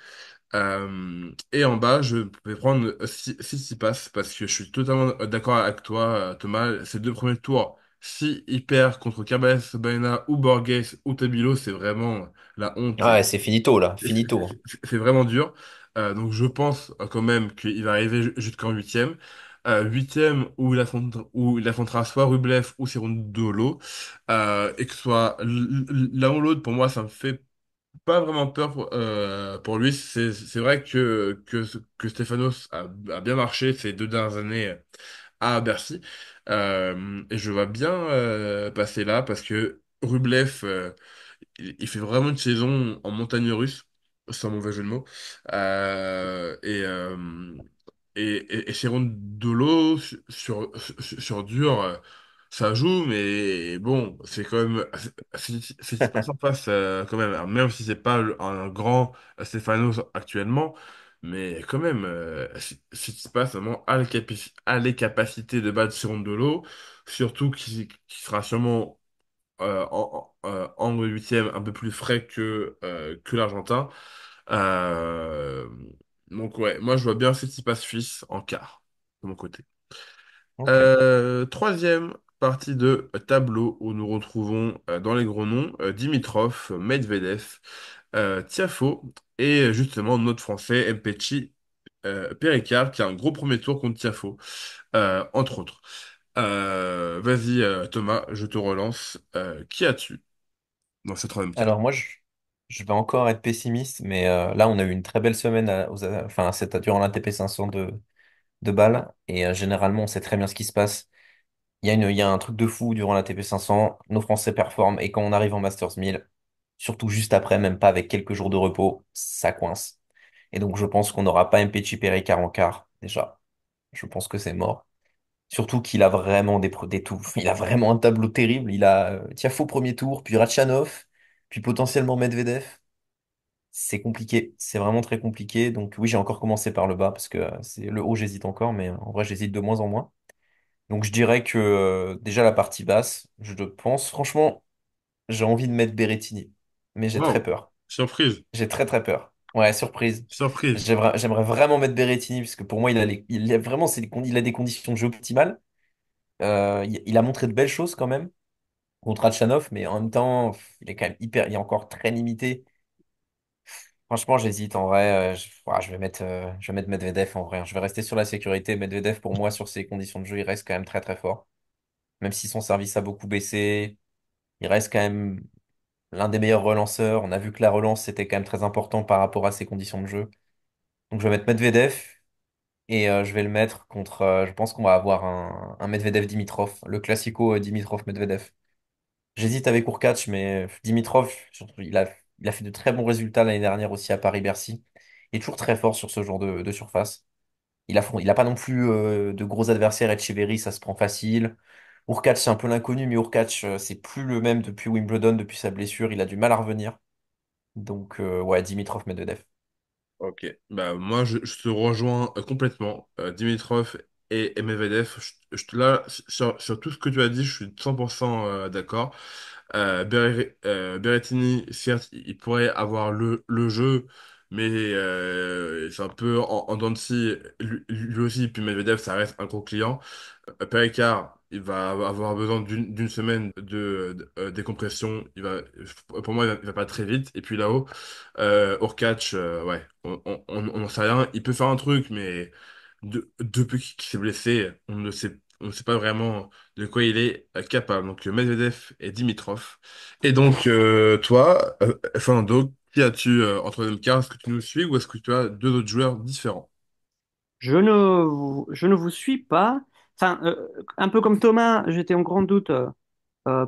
Et en bas, je vais prendre Tsitsipas parce que je suis totalement d'accord avec toi, Thomas. Ces deux premiers tours, si il perd contre Cabales, Baena ou Borges ou Tabilo, c'est vraiment la honte Ouais, c'est finito, là. et c'est Finito, hein. c'est vraiment dur. Donc je pense quand même qu'il va arriver jusqu'en huitième. Huitième où il affrontera soit Rublev ou Cerundolo. Et que ce soit l'un ou l'autre, pour moi, ça me fait pas vraiment peur pour lui. C'est vrai que Stefanos a bien marché ces deux dernières années à Bercy. Et je vois bien passer là parce que Rublev, il fait vraiment une saison en montagne russe, sans mauvais jeu de mots. Euh, et, euh, et Cerundolo sur dur, ça joue, mais bon, c'est quand même. C'est pas en face quand même, alors, même si c'est pas un grand Stefanos actuellement. Mais quand même, si tu passes vraiment à les capacités de battre Cerundolo, surtout qui sera sûrement en huitième un peu plus frais que l'Argentin. Euh, donc ouais, moi je vois bien Tsitsipas Suisse en quart, de mon côté. Ok. Troisième partie de tableau où nous retrouvons dans les gros noms Dimitrov, Medvedev, Tiafoe et justement notre Français Mpetshi Péricard qui a un gros premier tour contre Tiafoe, entre autres. Vas-y Thomas, je te relance. Qui as-tu dans ce troisième quart? Alors moi, je vais encore être pessimiste, mais là, on a eu une très belle semaine enfin, durant l'ATP 500 de balles, et généralement, on sait très bien ce qui se passe. Il y a un truc de fou durant l'ATP 500, nos Français performent, et quand on arrive en Masters 1000, surtout juste après, même pas avec quelques jours de repos, ça coince. Et donc, je pense qu'on n'aura pas Mpetshi Perry en quart, déjà. Je pense que c'est mort. Surtout qu'il a vraiment des tout. Il a vraiment un tableau terrible. Il a Tiafoe premier tour, puis Ratchanov, puis potentiellement Medvedev. C'est compliqué. C'est vraiment très compliqué. Donc oui, j'ai encore commencé par le bas parce que c'est le haut, j'hésite encore, mais en vrai, j'hésite de moins en moins. Donc je dirais que déjà la partie basse, je pense, franchement, j'ai envie de mettre Berrettini, mais j'ai très Wow, peur. surprise, J'ai très très peur. Ouais, surprise. surprise. J'aimerais vraiment mettre Berrettini parce que pour moi, il a vraiment il a des conditions de jeu optimales. Il a montré de belles choses quand même contre Ratchanov, mais en même temps, il est quand même il est encore très limité. Franchement, j'hésite en vrai. Je vais mettre Medvedev en vrai, hein. Je vais rester sur la sécurité. Medvedev, pour moi, sur ces conditions de jeu, il reste quand même très très fort. Même si son service a beaucoup baissé, il reste quand même l'un des meilleurs relanceurs. On a vu que la relance, c'était quand même très important par rapport à ses conditions de jeu. Donc je vais mettre Medvedev et je vais le mettre contre. Je pense qu'on va avoir un Medvedev-Dimitrov, le classico Dimitrov-Medvedev. J'hésite avec Hurkacz, mais Dimitrov, surtout, il a fait de très bons résultats l'année dernière aussi à Paris-Bercy. Il est toujours très fort sur ce genre de surface. Il a pas non plus de gros adversaires. Etcheverry, ça se prend facile. Hurkacz, c'est un peu l'inconnu, mais Hurkacz, c'est plus le même depuis Wimbledon, depuis sa blessure. Il a du mal à revenir. Donc, ouais, Dimitrov, Medvedev. Ok, bah moi je te rejoins complètement. Dimitrov et Medvedev, là, sur tout ce que tu as dit, je suis 100% d'accord. Berrettini, certes, il pourrait avoir le jeu, mais c'est un peu en dents de scie, lui aussi. Puis Medvedev, ça reste un gros client. Pericard, il va avoir besoin d'une semaine de décompression. Pour moi, il va pas très vite. Et puis là-haut, Hurkacz, ouais, on n'en sait rien. Il peut faire un truc, mais depuis qu'il s'est blessé, on ne sait pas vraiment de quoi il est capable. Donc Medvedev et Dimitrov. Et donc toi, Fernando, qui as-tu entre les deux quarts? Est-ce que tu nous suis ou est-ce que tu as deux autres joueurs différents? Je ne vous suis pas. Enfin, un peu comme Thomas, j'étais en grand doute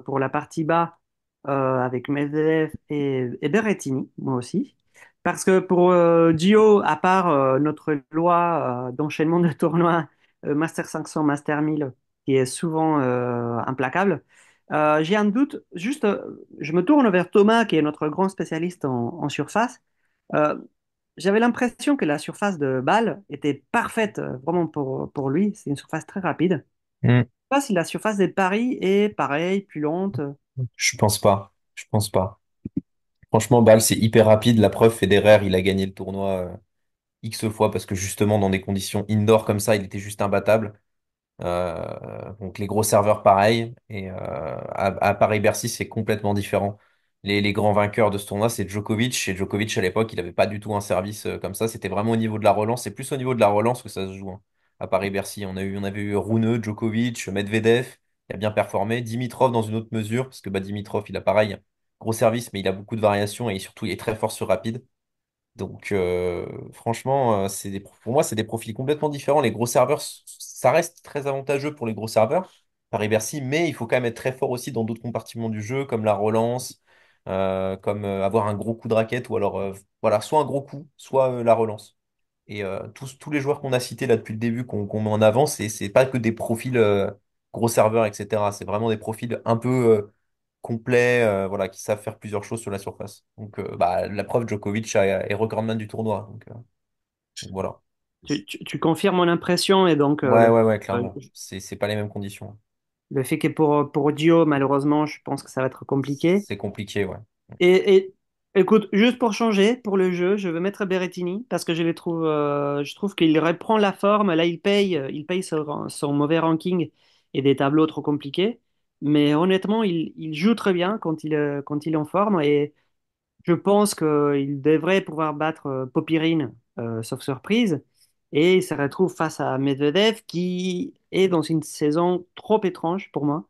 pour la partie bas avec Medvedev et Berrettini, moi aussi. Parce que pour Gio, à part notre loi d'enchaînement de tournois Master 500, Master 1000, qui est souvent implacable, j'ai un doute. Juste, je me tourne vers Thomas, qui est notre grand spécialiste en surface. Euh, J'avais l'impression que la surface de balle était parfaite vraiment pour lui. C'est une surface très rapide. Hmm. Je sais pas si la surface des paris est pareille, plus lente. Je pense pas. Je pense pas. Franchement, Bâle, c'est hyper rapide. La preuve, Federer, il a gagné le tournoi X fois parce que justement, dans des conditions indoor comme ça, il était juste imbattable. Donc les gros serveurs pareil. Et à Paris-Bercy, c'est complètement différent. Les grands vainqueurs de ce tournoi, c'est Djokovic. Et Djokovic, à l'époque, il n'avait pas du tout un service comme ça. C'était vraiment au niveau de la relance. C'est plus au niveau de la relance que ça se joue, hein. À Paris-Bercy, on avait eu Rune, Djokovic, Medvedev, qui a bien performé. Dimitrov dans une autre mesure, parce que bah, Dimitrov, il a pareil, gros service, mais il a beaucoup de variations et surtout, il est très fort sur rapide. Donc, franchement, pour moi, c'est des profils complètement différents. Les gros serveurs, ça reste très avantageux pour les gros serveurs, Paris-Bercy, mais il faut quand même être très fort aussi dans d'autres compartiments du jeu, comme la relance, comme avoir un gros coup de raquette, ou alors, voilà, soit un gros coup, soit la relance. Et tous les joueurs qu'on a cités là depuis le début, qu'on met en avant, c'est pas que des profils gros serveurs, etc. C'est vraiment des profils un peu complets, voilà, qui savent faire plusieurs choses sur la surface. Donc, bah, la preuve, Djokovic est recordman du tournoi. Donc voilà. Tu confirmes mon impression et donc Ouais, ouais, ouais, euh, clairement. C'est pas les mêmes conditions. le fait que pour Gio, malheureusement, je pense que ça va être compliqué. C'est compliqué, ouais. Et écoute, juste pour changer, pour le jeu, je vais mettre Berrettini parce que je trouve qu'il reprend la forme. Là, il paye son mauvais ranking et des tableaux trop compliqués. Mais honnêtement, il joue très bien quand il est en forme et je pense qu'il devrait pouvoir battre Popirine, sauf surprise. Et il se retrouve face à Medvedev qui est dans une saison trop étrange pour moi.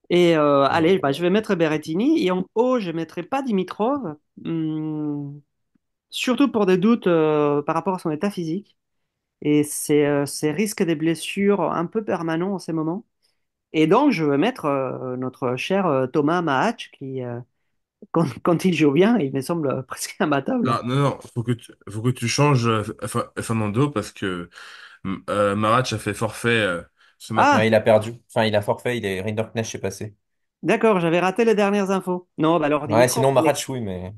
Et allez, Ouais. bah, je vais mettre Berrettini et en haut, je ne mettrai pas Dimitrov, surtout pour des doutes par rapport à son état physique et ses risques de blessures un peu permanents en ces moments. Et donc, je vais mettre notre cher Thomas Maach qui, quand il joue bien, il me semble presque imbattable. Non, non, non, faut que tu changes Fernando parce que Maratch a fait forfait ce matin. Ouais, Ah, il a perdu. Enfin, il a forfait, il est Rinderknecht est passé. d'accord, j'avais raté les dernières infos. Non, bah alors Ouais, Dimitrov, sinon allez, Maratch, oui, mais.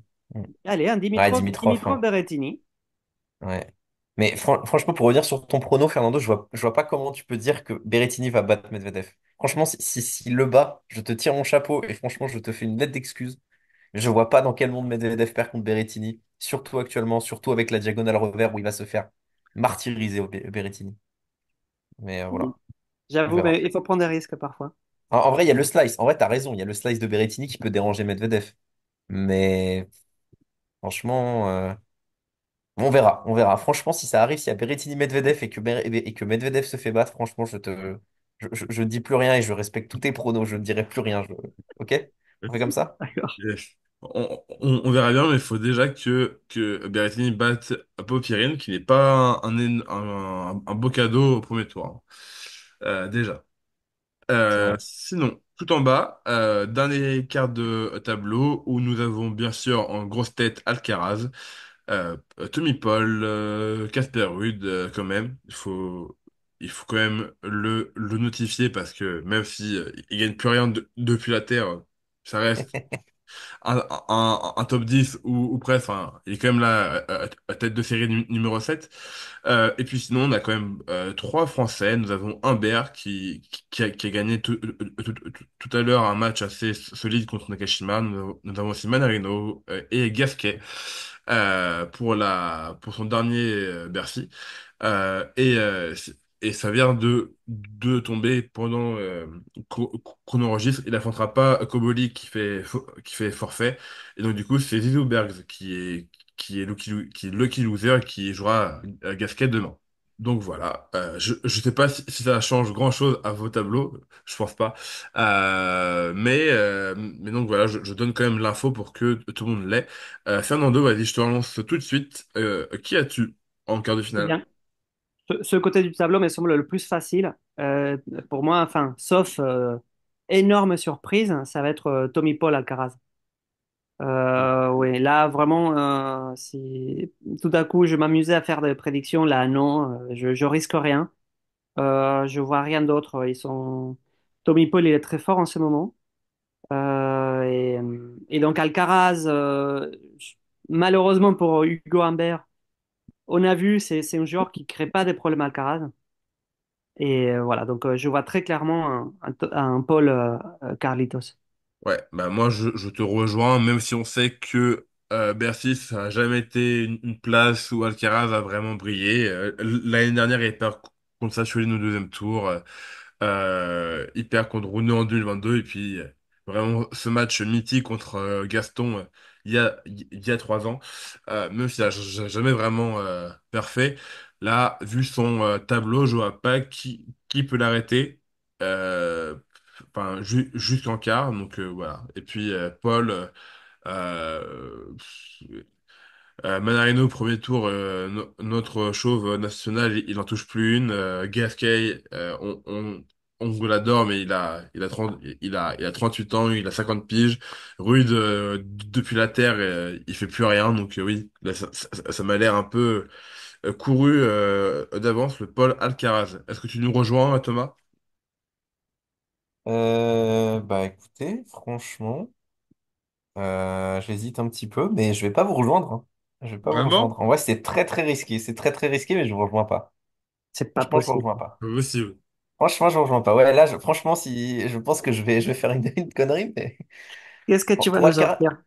allez, un Ouais, Dimitrov, Dimitrov, Dimitrov hein. Berrettini. Ouais. Mais franchement, pour revenir sur ton prono, Fernando, je vois pas comment tu peux dire que Berrettini va battre Medvedev. Franchement, s'il le bat, je te tire mon chapeau et franchement, je te fais une lettre d'excuse. Je vois pas dans quel monde Medvedev perd contre Berrettini, surtout actuellement, surtout avec la diagonale revers où il va se faire martyriser au Berrettini. Mais voilà, on J'avoue, verra. mais il faut prendre des risques parfois. En vrai, il y a le slice. En vrai, t'as raison, il y a le slice de Berrettini qui peut déranger Medvedev. Mais Franchement, on verra, on verra. Franchement, si ça arrive, s'il y a Berrettini Medvedev et que Medvedev se fait battre, franchement, je dis plus rien et je respecte tous tes pronos. Je ne dirai plus rien. Ok? On fait comme ça? D'accord. Yes. On verra bien, mais il faut déjà que Berrettini batte Popyrin, qui n'est pas un beau cadeau au premier tour, hein. Déjà. C'est vrai. Sinon, tout en bas, dernier quart de tableau, où nous avons bien sûr en grosse tête Alcaraz, Tommy Paul, Casper Ruud, quand même. Il faut quand même le notifier parce que même si il gagne plus rien depuis la Terre, ça reste un top 10 ou presque. Enfin, il est quand même là, tête de série numéro 7. Et puis sinon, on a quand même trois Français. Nous avons Humbert qui a gagné tout à l'heure un match assez solide contre Nakashima. Nous avons aussi Manarino et Gasquet pour son dernier Bercy. Et ça vient de tomber pendant qu'on enregistre. Il affrontera pas Koboli qui fait forfait. Et donc du coup, c'est Zizou Bergs qui est lucky loser et qui jouera Gasquet demain. Donc voilà, je sais pas si ça change grand-chose à vos tableaux, je pense pas. Mais donc voilà, je donne quand même l'info pour que tout le monde l'ait. Fernando, vas-y, je te relance tout de suite. Qui as-tu en quart de Eh finale? bien, ce côté du tableau me semble le plus facile. Pour moi, enfin, sauf énorme surprise, ça va être Tommy Paul Alcaraz. Oui, là vraiment, si tout à coup je m'amusais à faire des prédictions, là non, je risque rien. Je vois rien d'autre. Tommy Paul, il est très fort en ce moment. Et donc Alcaraz, malheureusement pour Hugo Humbert, on a vu, c'est un joueur qui crée pas des problèmes à Alcaraz. Et voilà, donc je vois très clairement un Paul Carlitos. Ouais, bah moi je te rejoins, même si on sait que Bercy, ça n'a jamais été une place où Alcaraz a vraiment brillé. L'année dernière, il perd contre Sassuolo au deuxième tour. Il perd contre Rune en 2022. Et puis, vraiment, ce match mythique contre Gaston il y a 3 ans, même s'il n'a jamais vraiment parfait. Là, vu son tableau, je vois pas qui peut l'arrêter. Euh, Enfin, jusqu'en quart. Donc, voilà. Et puis, Paul. Euh, Manarino, premier tour, notre chauve national, il en touche plus une. Gasquet, on l'adore, mais il a 30, il a 38 ans, il a 50 piges. Rude, depuis la terre, il fait plus rien. Donc oui, là, ça m'a l'air un peu couru d'avance, le Paul Alcaraz. Est-ce que tu nous rejoins, Thomas? Bah écoutez, franchement, j'hésite un petit peu, mais je vais pas vous rejoindre, hein. Je vais pas vous Vraiment? rejoindre. En vrai, c'est très très risqué. C'est très très risqué, mais je vous rejoins pas. C'est pas Franchement, je vous possible. rejoins pas. Pas possible. Franchement, je vous rejoins pas. Ouais, là, franchement, si je pense que je vais faire une connerie, mais Qu'est-ce que tu vas pour nous Alcaraz, offrir?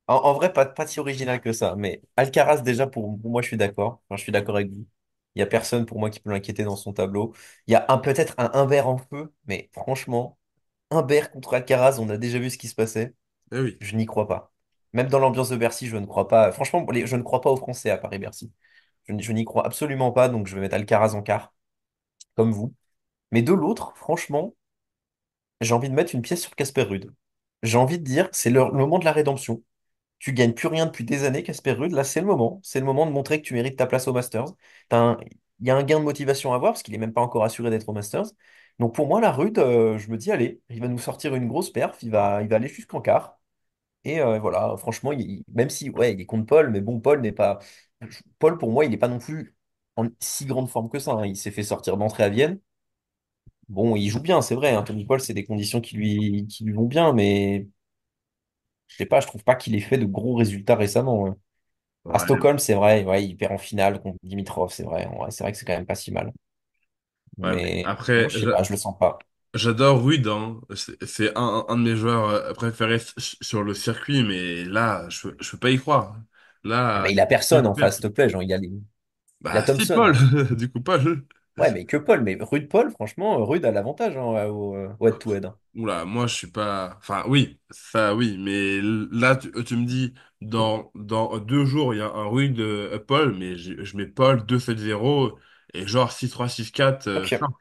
en vrai, pas si original que ça. Mais Alcaraz, déjà, pour moi, je suis d'accord. Enfin, je suis d'accord avec vous. Il y a personne pour moi qui peut l'inquiéter dans son tableau. Il y a peut-être un Humbert en feu, mais franchement, Humbert contre Alcaraz, on a déjà vu ce qui se passait. Eh oui. Je n'y crois pas. Même dans l'ambiance de Bercy, je ne crois pas. Franchement, je ne crois pas aux Français à Paris-Bercy. Je n'y crois absolument pas, donc je vais mettre Alcaraz en quart, comme vous. Mais de l'autre, franchement, j'ai envie de mettre une pièce sur Casper Ruud. J'ai envie de dire, c'est le moment de la rédemption. Tu gagnes plus rien depuis des années, Casper Ruud. Là, c'est le moment. C'est le moment de montrer que tu mérites ta place au Masters. Il y a un gain de motivation à avoir, parce qu'il n'est même pas encore assuré d'être au Masters. Donc pour moi, la Ruud, je me dis, allez, il va nous sortir une grosse perf, il va aller jusqu'en quart. Et voilà, franchement, même si ouais, il est contre Paul, mais bon, Paul n'est pas. Paul, pour moi, il n'est pas non plus en si grande forme que ça, hein. Il s'est fait sortir d'entrée à Vienne. Bon, il joue bien, c'est vrai, hein. Tony Paul, c'est des conditions qui lui vont bien, mais je sais pas, je trouve pas qu'il ait fait de gros résultats récemment, hein. À Ouais, Stockholm, c'est vrai, ouais, il perd en finale contre Dimitrov, c'est vrai. Ouais, c'est vrai que c'est quand même pas si mal. ouais, mais Mais moi, après, je sais pas, je le sens pas. j'adore Rude, hein. C'est un de mes joueurs préférés sur le circuit, mais là, je peux pas y croire. Ah, Là, mais il a il personne en perd. face, s'il te plaît, genre, il a Bah, si, Thompson. Paul, du coup, Paul. Ouais, mais que Paul, mais Rude Paul, franchement, Rude a l'avantage hein, au head-to-head, hein. Oula, moi je suis pas. Enfin, oui, ça oui, mais là tu me dis, dans 2 jours, il y a un rude de Paul, mais je mets Paul 2-7-0 et genre 6-3, 6-4, Ok. simple,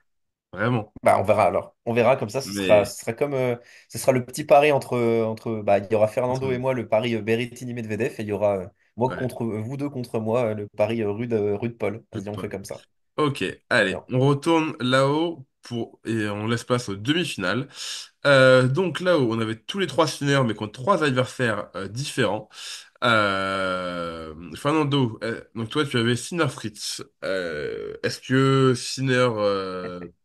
vraiment. Bah, on verra alors. On verra comme ça. Mais, Ce sera comme, ce sera le petit pari entre, bah, il y aura Fernando et entre- moi le pari Berrettini-Medvedev et il y aura moi ouais, contre vous deux contre moi le pari Rude Paul. rude Vas-y, on fait Paul. comme ça. Ok, Très allez, bien. on retourne là-haut et on laisse place aux demi-finales. Donc là-haut, on avait tous les trois Sinner, mais contre trois adversaires différents. Fernando, donc toi tu avais Sinner Fritz. Est-ce que Sinner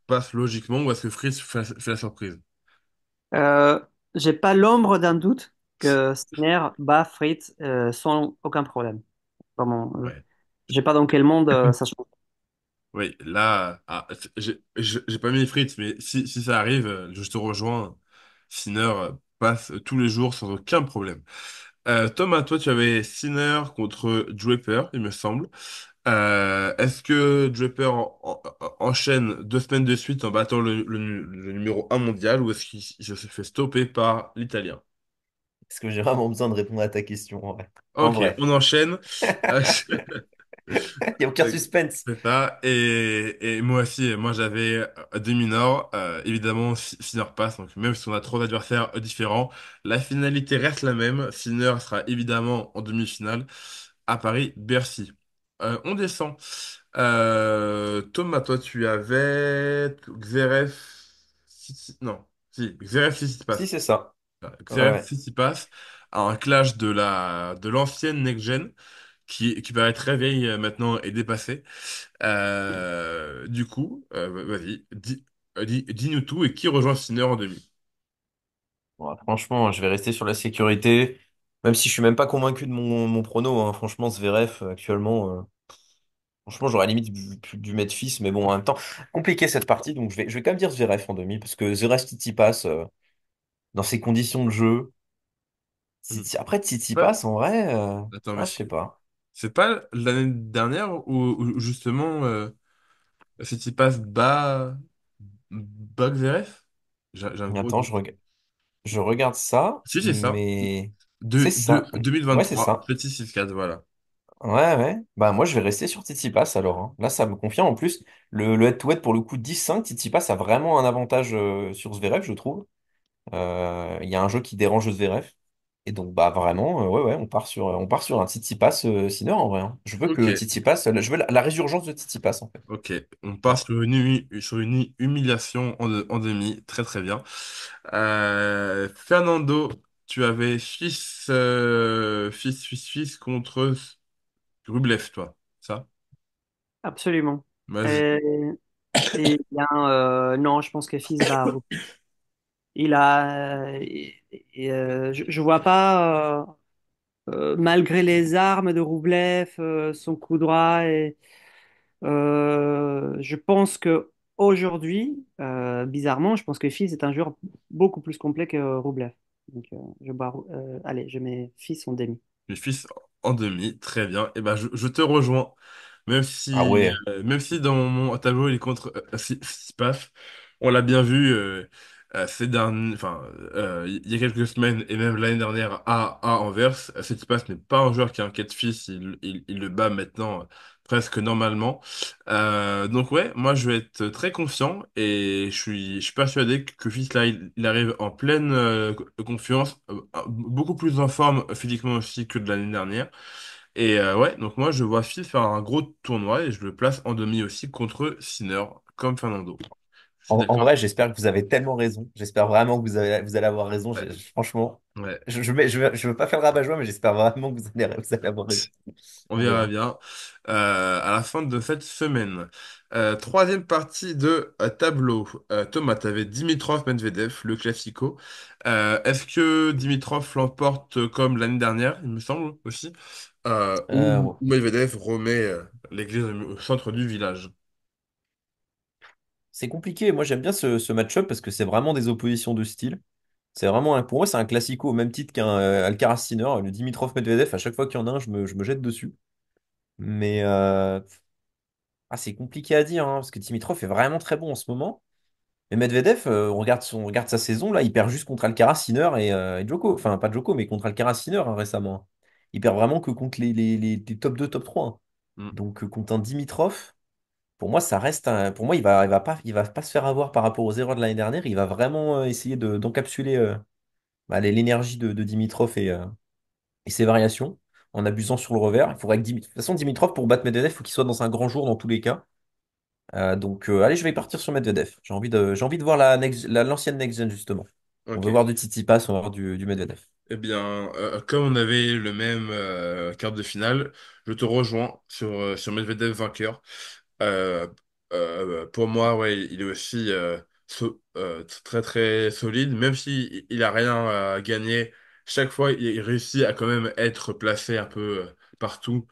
passe logiquement ou est-ce que Fritz fait la surprise? Euh, j'ai pas l'ombre d'un doute que Sinner bat Fritz sans aucun problème. Vraiment, Ouais. j'ai pas dans quel monde ça change. Oui, là, j'ai pas mis Fritz, mais si ça arrive, je te rejoins. Sinner passe tous les jours sans aucun problème. Thomas, toi, tu avais Sinner contre Draper, il me semble. Est-ce que Draper enchaîne 2 semaines de suite en battant le numéro 1 mondial ou est-ce qu'il se fait stopper par l'Italien? Est-ce que j'ai vraiment besoin de répondre à ta question en vrai? En Ok, vrai. on enchaîne. Euh, Il n'y a aucun suspense. C'est ça. Et moi aussi, moi j'avais demi-nord. Évidemment, Sinner passe. Donc même si on a trois adversaires différents, la finalité reste la même. Sinner sera évidemment en demi-finale à Paris-Bercy. On descend. Thomas, toi tu avais Xeref. Non, si, Xeref Si, Tsitsipas. c'est ça. Ouais, Xeref ouais. Tsitsipas a un clash de l'ancienne next-gen qui paraît très vieille maintenant et dépassée. Du coup, vas-y, dis-nous tout et qui rejoint Sinner en demi? Ouais, franchement, je vais rester sur la sécurité. Même si je suis même pas convaincu de mon prono, hein. Franchement, Zverev, actuellement. Franchement, j'aurais limite dû mettre fils, mais bon, en même temps, compliqué cette partie, donc je vais quand même dire Zverev en demi, parce que Zverev Tsitsipas, dans ces conditions de jeu, Hmm. après Ouais. Tsitsipas, en vrai, Attends, mais ah, je sais pas. c'est pas l'année dernière où justement Tsitsipas bat Zverev? J'ai un gros Attends, doute. je regarde ça, Si, c'est ça. mais c'est ça. Ouais, c'est 2023, ça. petit 6-4, voilà. Ouais, ouais. Bah, moi, je vais rester sur Tsitsipas alors, hein. Là, ça me confirme. En plus, le head-to-head, pour le coup, 10-5, Tsitsipas a vraiment un avantage sur Zverev, je trouve. Il y a un jeu qui dérange Zverev. Et donc, bah, vraiment, ouais, ouais, on part sur un Tsitsipas Sinner en vrai, hein. Je veux Ok, que Tsitsipas, je veux la résurgence de Tsitsipas, en fait. ok. On part Voilà. sur sur une humiliation en demi. Très, très bien. Fernando, tu avais fils contre Rublev, toi. Ça? Absolument. Vas-y. Et, et bien, non, je pense que Fils va. Il a. Je vois pas, malgré les armes de Roublev, son coup droit. Je pense que aujourd'hui, bizarrement, je pense que Fils est un joueur beaucoup plus complet que Roublev. Donc, allez, je mets Fils en demi. Mes fils en demi. Très bien. Et ben, je te rejoins. Ah ouais. Même si dans mon tableau il est contre Tsitsipas, on l'a bien vu enfin, il y a quelques semaines et même l'année dernière à Anvers, Tsitsipas n'est pas un joueur qui inquiète Fils, il le bat maintenant presque normalement. Donc ouais, moi je vais être très confiant et je suis persuadé que Fils là il arrive en pleine confiance, beaucoup plus en forme physiquement aussi que de l'année dernière. Et ouais, donc moi je vois Phil faire un gros tournoi et je le place en demi aussi contre Sinner, comme Fernando. C'est En d'accord? vrai, j'espère que vous avez tellement raison. J'espère vraiment que vous allez avoir raison. Ouais. Franchement, Ouais. je veux pas faire le rabat-joie, mais j'espère vraiment que vous allez avoir raison. On On verra verra. bien à la fin de cette semaine. Troisième partie de tableau. Thomas, t'avais Dimitrov Medvedev, le classico. Est-ce que Dimitrov l'emporte comme l'année dernière, il me semble aussi, Ouais. ou Medvedev remet l'église au centre du village? C'est compliqué. Moi, j'aime bien ce match-up parce que c'est vraiment des oppositions de style. C'est vraiment, pour moi, c'est un classico au même titre qu'un Alcaraz Sinner. Le Dimitrov Medvedev, à chaque fois qu'il y en a un, je me jette dessus. Mais Ah, c'est compliqué à dire, hein, parce que Dimitrov est vraiment très bon en ce moment. Mais Medvedev, on regarde sa saison, là, il perd juste contre Alcaraz, Sinner et Djoko. Enfin, pas Djoko, mais contre Alcaraz, Sinner hein, récemment. Il perd vraiment que contre les top 2 top 3 hein. Hmm. Donc, contre un Dimitrov, pour moi, ça reste pour moi, il va pas se faire avoir par rapport aux erreurs de l'année dernière. Il va vraiment essayer d'encapsuler l'énergie de Dimitrov et ses variations en abusant sur le revers. Il faudrait que de toute façon, Dimitrov, pour battre Medvedev, il faut qu'il soit dans un grand jour dans tous les cas. Allez, je vais partir sur Medvedev. J'ai envie de voir l'ancienne next gen, justement. On Ok. veut voir du Tsitsipas, on veut voir du Medvedev. Eh bien, comme on avait le même quart de finale, je te rejoins sur Medvedev vainqueur. Euh, pour moi, ouais, il est aussi très très solide, même si il a rien à gagner. Chaque fois, il réussit à quand même être placé un peu partout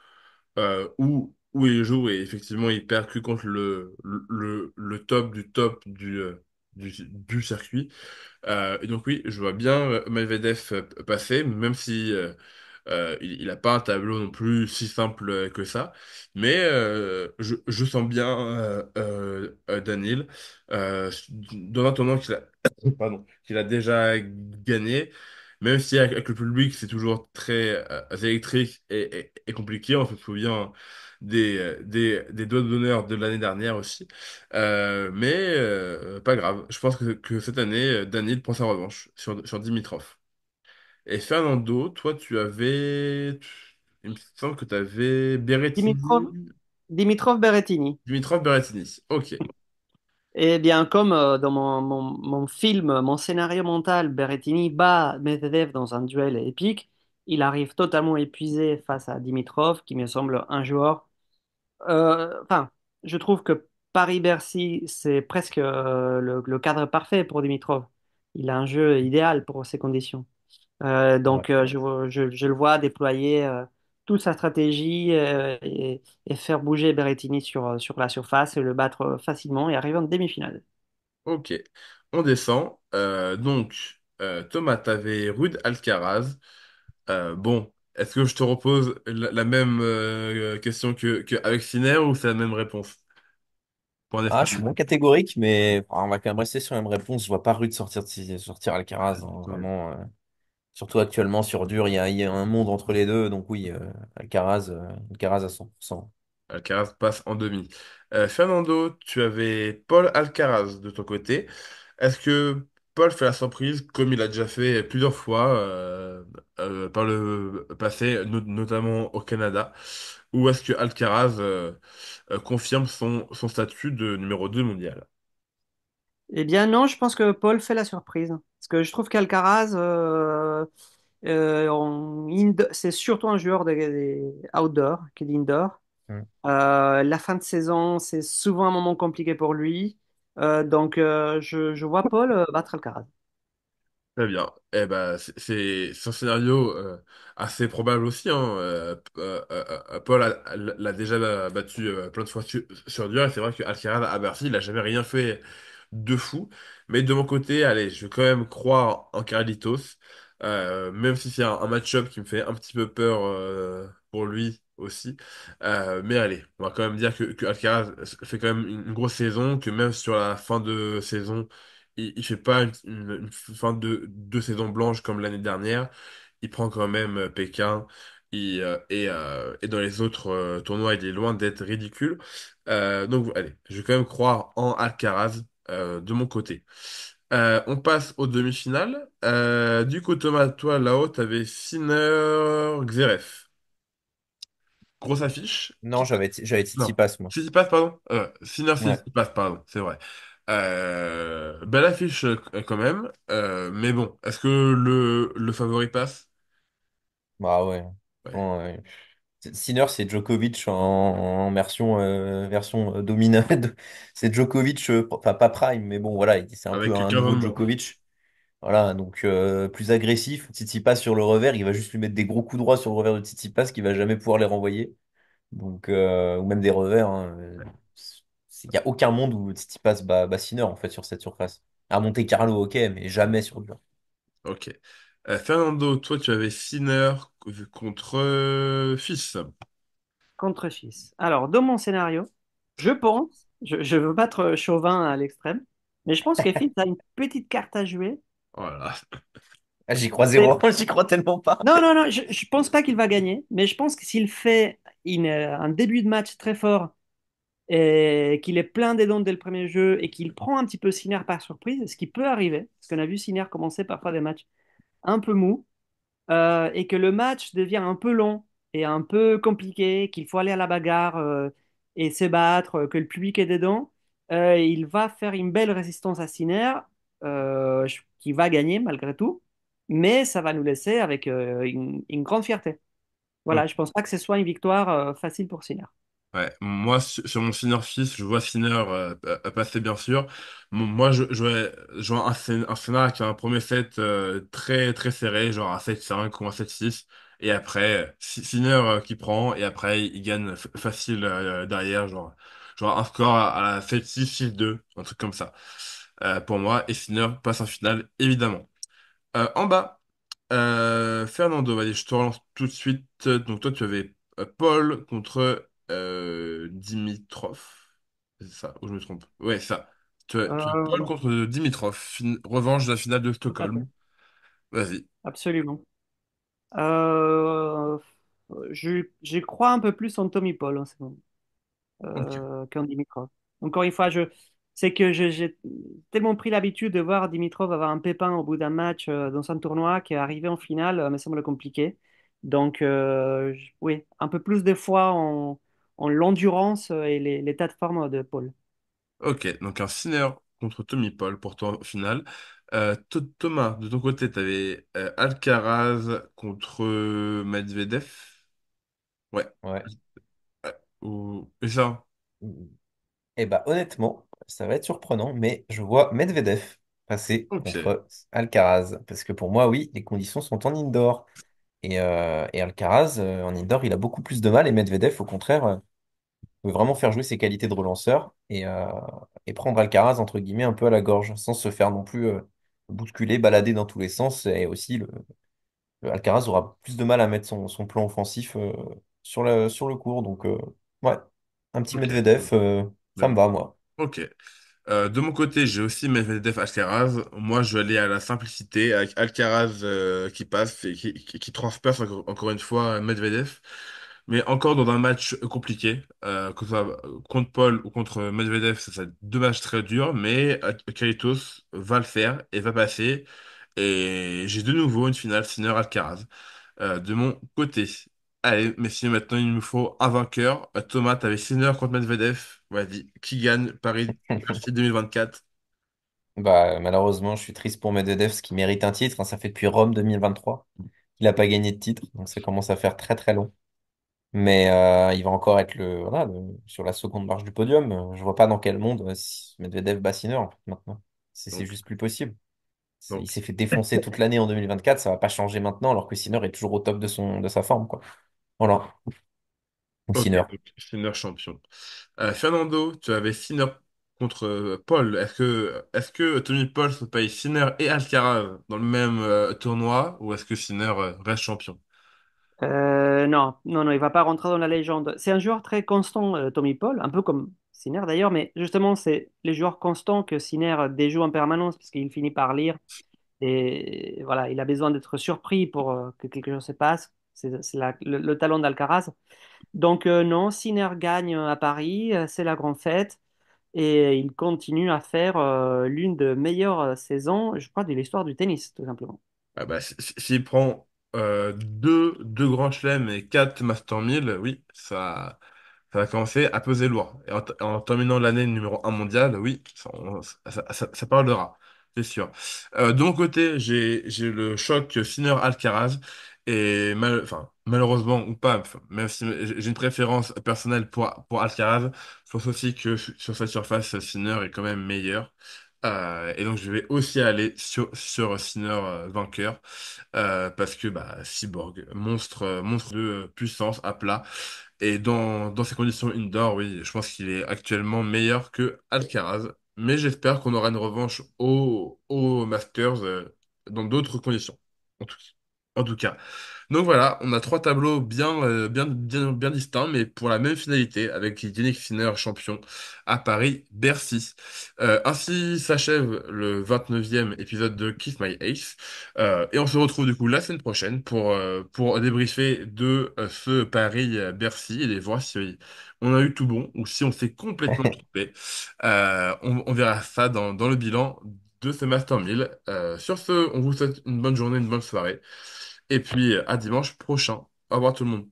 où il joue et effectivement, il perd que contre le top du top du circuit. Et donc oui, je vois bien Medvedev passer, même si il a pas un tableau non plus si simple que ça. Mais je sens bien Daniil, dans un tournoi pardon, qu'il a déjà gagné, même si avec le public c'est toujours très électrique et compliqué. On se souvient des doigts d'honneur de l'année dernière aussi. Mais pas grave. Je pense que cette année, Daniil prend sa revanche sur Dimitrov. Et Fernando, toi, il me semble que tu avais Dimitrov, Berrettini. Dimitrov Berrettini. Dimitrov Berrettini. Ok. Eh bien, comme dans mon film, mon scénario mental, Berrettini bat Medvedev dans un duel épique, il arrive totalement épuisé face à Dimitrov, qui me semble un joueur. Enfin, je trouve que Paris-Bercy, c'est presque le cadre parfait pour Dimitrov. Il a un jeu idéal pour ces conditions. Ouais. Je le vois déployer toute sa stratégie et faire bouger Berrettini sur la surface et le battre facilement et arriver en demi-finale. Ok. On descend. Thomas, t'avais Ruud Alcaraz. Bon, est-ce que je te repose la même question que avec Sinner ou c'est la même réponse pour un Ah, je suis Espagnol? moins catégorique, mais on va quand même rester sur la même réponse. Je vois pas Rude sortir Alcaraz, hein, Hmm. vraiment. Surtout actuellement sur dur, il y a un monde entre les deux. Donc oui, Alcaraz à 100%. Alcaraz passe en demi. Fernando, tu avais Paul Alcaraz de ton côté. Est-ce que Paul fait la surprise comme il a déjà fait plusieurs fois par le passé, notamment au Canada, ou est-ce que Alcaraz confirme son statut de numéro 2 mondial? Eh bien non, je pense que Paul fait la surprise. Parce que je trouve qu'Alcaraz, c'est surtout un joueur des outdoor que d'indoor. Mm. La fin de saison, c'est souvent un moment compliqué pour lui. Je vois Paul battre Alcaraz. Très bien. Eh ben, c'est un scénario assez probable aussi, hein. Paul l'a déjà battu plein de fois sur dur, et c'est vrai que Alcaraz à Bercy, il a jamais rien fait de fou. Mais de mon côté, allez, je vais quand même croire en Carlitos, même si c'est un match-up qui me fait un petit peu peur pour lui aussi. Mais allez, on va quand même dire que Alcaraz fait quand même une grosse saison, que même sur la fin de saison, il fait pas une fin de saison blanche comme l'année dernière. Il prend quand même Pékin. Et dans les autres tournois, il est loin d'être ridicule. Donc, allez, je vais quand même croire en Alcaraz de mon côté. On passe aux demi-finales. Du coup, Thomas, toi, là-haut, t'avais Sinner, Xeref. Grosse affiche. Non, j'avais Non, Tsitsipas, moi. Tsitsipas, pardon. Sinner, Ouais. Tsitsipas, pardon, c'est vrai. Belle affiche quand même. Mais bon, est-ce que le favori passe? Bah ouais. Ouais. Franchement, ouais. Sinner, c'est Djokovic en version dominante. C'est Djokovic, enfin pas prime, mais bon, voilà, c'est un peu Avec un 15 ans nouveau de moins. Djokovic. Voilà, donc plus agressif. Tsitsipas sur le revers, il va juste lui mettre des gros coups droits sur le revers de Tsitsipas qui va jamais pouvoir les renvoyer. Donc, ou même des revers, hein. Il n'y a aucun monde où Tsitsipas bat Sinner en fait sur cette surface. À Monte-Carlo, ok, mais jamais sur dur. Ok. Fernando, toi, tu avais Sinner contre Fils. Contre-Fils. Alors, dans mon scénario, Je pense, je veux pas être chauvin à l'extrême, mais je pense que Fitz a une petite carte à jouer. Voilà. Ah, j'y crois zéro, C'est- j'y crois tellement pas. Non, non, non, je pense pas qu'il va gagner, mais je pense que s'il fait un début de match très fort et qu'il est plein des dents dès le premier jeu et qu'il prend un petit peu Sinner par surprise, ce qui peut arriver, parce qu'on a vu Sinner commencer parfois des matchs un peu mous, et que le match devient un peu long et un peu compliqué, qu'il faut aller à la bagarre et se battre, que le public est dedans, il va faire une belle résistance à Sinner, qui va gagner malgré tout, mais ça va nous laisser avec une grande fierté. Voilà, je pense pas que ce soit une victoire facile pour Sinner. Ouais, moi sur mon Sinner fils, je vois Sinner passer bien sûr. Moi je vois un scénario qui a un premier set très très serré, genre un 7-5 ou un 7-6. Et après, Sinner qui prend, et après il gagne facile derrière, genre un score à la 7-6, 6-2, un truc comme ça. Pour moi, et Sinner passe en finale, évidemment. En bas, Fernando, vas-y, je te relance tout de suite. Donc toi, tu avais Paul contre Dimitrov. C'est ça, ou je me trompe? Ouais, ça. Tu as Paul Euh, contre Dimitrov. Revanche de la finale de Tout à fait, Stockholm. Vas-y. absolument. Euh, je crois un peu plus en Tommy Paul en ce moment. Ok. Qu'en Dimitrov. Encore une fois, c'est que j'ai tellement pris l'habitude de voir Dimitrov avoir un pépin au bout d'un match dans un tournoi qui est arrivé en finale, me semble compliqué. Donc, oui, un peu plus de fois en l'endurance et l'état de forme de Paul. Ok, donc un Sinner contre Tommy Paul pour toi au final. Thomas, de ton côté, tu avais Alcaraz contre Medvedev. Ouais. Ouais. Ou... Et ça? Et bah honnêtement, ça va être surprenant, mais je vois Medvedev passer Ok. contre Alcaraz. Parce que pour moi, oui, les conditions sont en indoor. Et Alcaraz, en indoor, il a beaucoup plus de mal. Et Medvedev, au contraire, peut vraiment faire jouer ses qualités de relanceur et prendre Alcaraz, entre guillemets, un peu à la gorge, sans se faire non plus bousculer, balader dans tous les sens. Et aussi, Alcaraz aura plus de mal à mettre son plan offensif sur le court. Donc, ouais, un petit Ok. Medvedev, ça me Même. va, moi. Ok. De mon côté, j'ai aussi Medvedev Alcaraz. Moi, je vais aller à la simplicité avec Alcaraz qui passe et qui transperce encore une fois Medvedev. Mais encore dans un match compliqué, que ce soit contre Paul ou contre Medvedev, c'est deux matchs très durs, mais Kyrgios va le faire et va passer. Et j'ai de nouveau une finale Sinner Alcaraz de mon côté. Allez, mais si maintenant il nous faut un vainqueur, Thomas, t'avais Sinner contre Medvedev. Vas-y, qui gagne Paris-Bercy 2024? Bah, malheureusement, je suis triste pour Medvedev, ce qui mérite un titre, hein. Ça fait depuis Rome 2023 qu'il n'a pas gagné de titre, donc ça commence à faire très très long. Mais il va encore être sur la seconde marche du podium. Je vois pas dans quel monde si Medvedev bat Sinner en fait, maintenant. C'est Donc, juste plus possible. Il donc, s'est fait défoncer toute l'année en 2024, ça va pas changer maintenant alors que Sinner est toujours au top de sa forme, quoi. Voilà, donc ok, Sinner. donc Sinner champion. Fernando, tu avais Sinner contre Paul. Est-ce que Tony Paul se paye Sinner et Alcaraz dans le même tournoi ou est-ce que Sinner reste champion? Non, non, non, il va pas rentrer dans la légende. C'est un joueur très constant, Tommy Paul, un peu comme Sinner d'ailleurs, mais justement, c'est les joueurs constants que Sinner déjoue en permanence parce qu'il finit par lire et voilà, il a besoin d'être surpris pour que quelque chose se passe. C'est le talent d'Alcaraz. Donc, non, Sinner gagne à Paris, c'est la grande fête et il continue à faire l'une des meilleures saisons, je crois, de l'histoire du tennis, tout simplement. Ah bah, s'il prend deux grands chelems et quatre Master 1000, oui, ça va commencer à peser lourd. Et en terminant l'année numéro un mondial, oui, ça parlera, c'est sûr. De mon côté, j'ai le choc Sinner-Alcaraz. Et enfin, malheureusement ou pas, enfin, même si j'ai une préférence personnelle pour Alcaraz, je pense aussi que sur cette surface, Sinner est quand même meilleur. Et donc je vais aussi aller sur Sinner vainqueur parce que bah, Cyborg, monstre de puissance à plat. Et dans ces conditions indoor, oui, je pense qu'il est actuellement meilleur que Alcaraz. Mais j'espère qu'on aura une revanche au Masters dans d'autres conditions. En tout cas. en tout cas. Donc voilà, on a trois tableaux bien distincts, mais pour la même finalité, avec Yannick Sinner champion à Paris-Bercy. Ainsi s'achève le 29e épisode de Kiss My Ace. Et on se retrouve du coup la semaine prochaine pour débriefer de ce Paris-Bercy et les voir si on a eu tout bon ou si on s'est complètement trompé. On verra ça dans le bilan de ce Master 1000. Sur ce, on vous souhaite une bonne journée, une bonne soirée. Et puis à dimanche prochain. Au revoir tout le monde.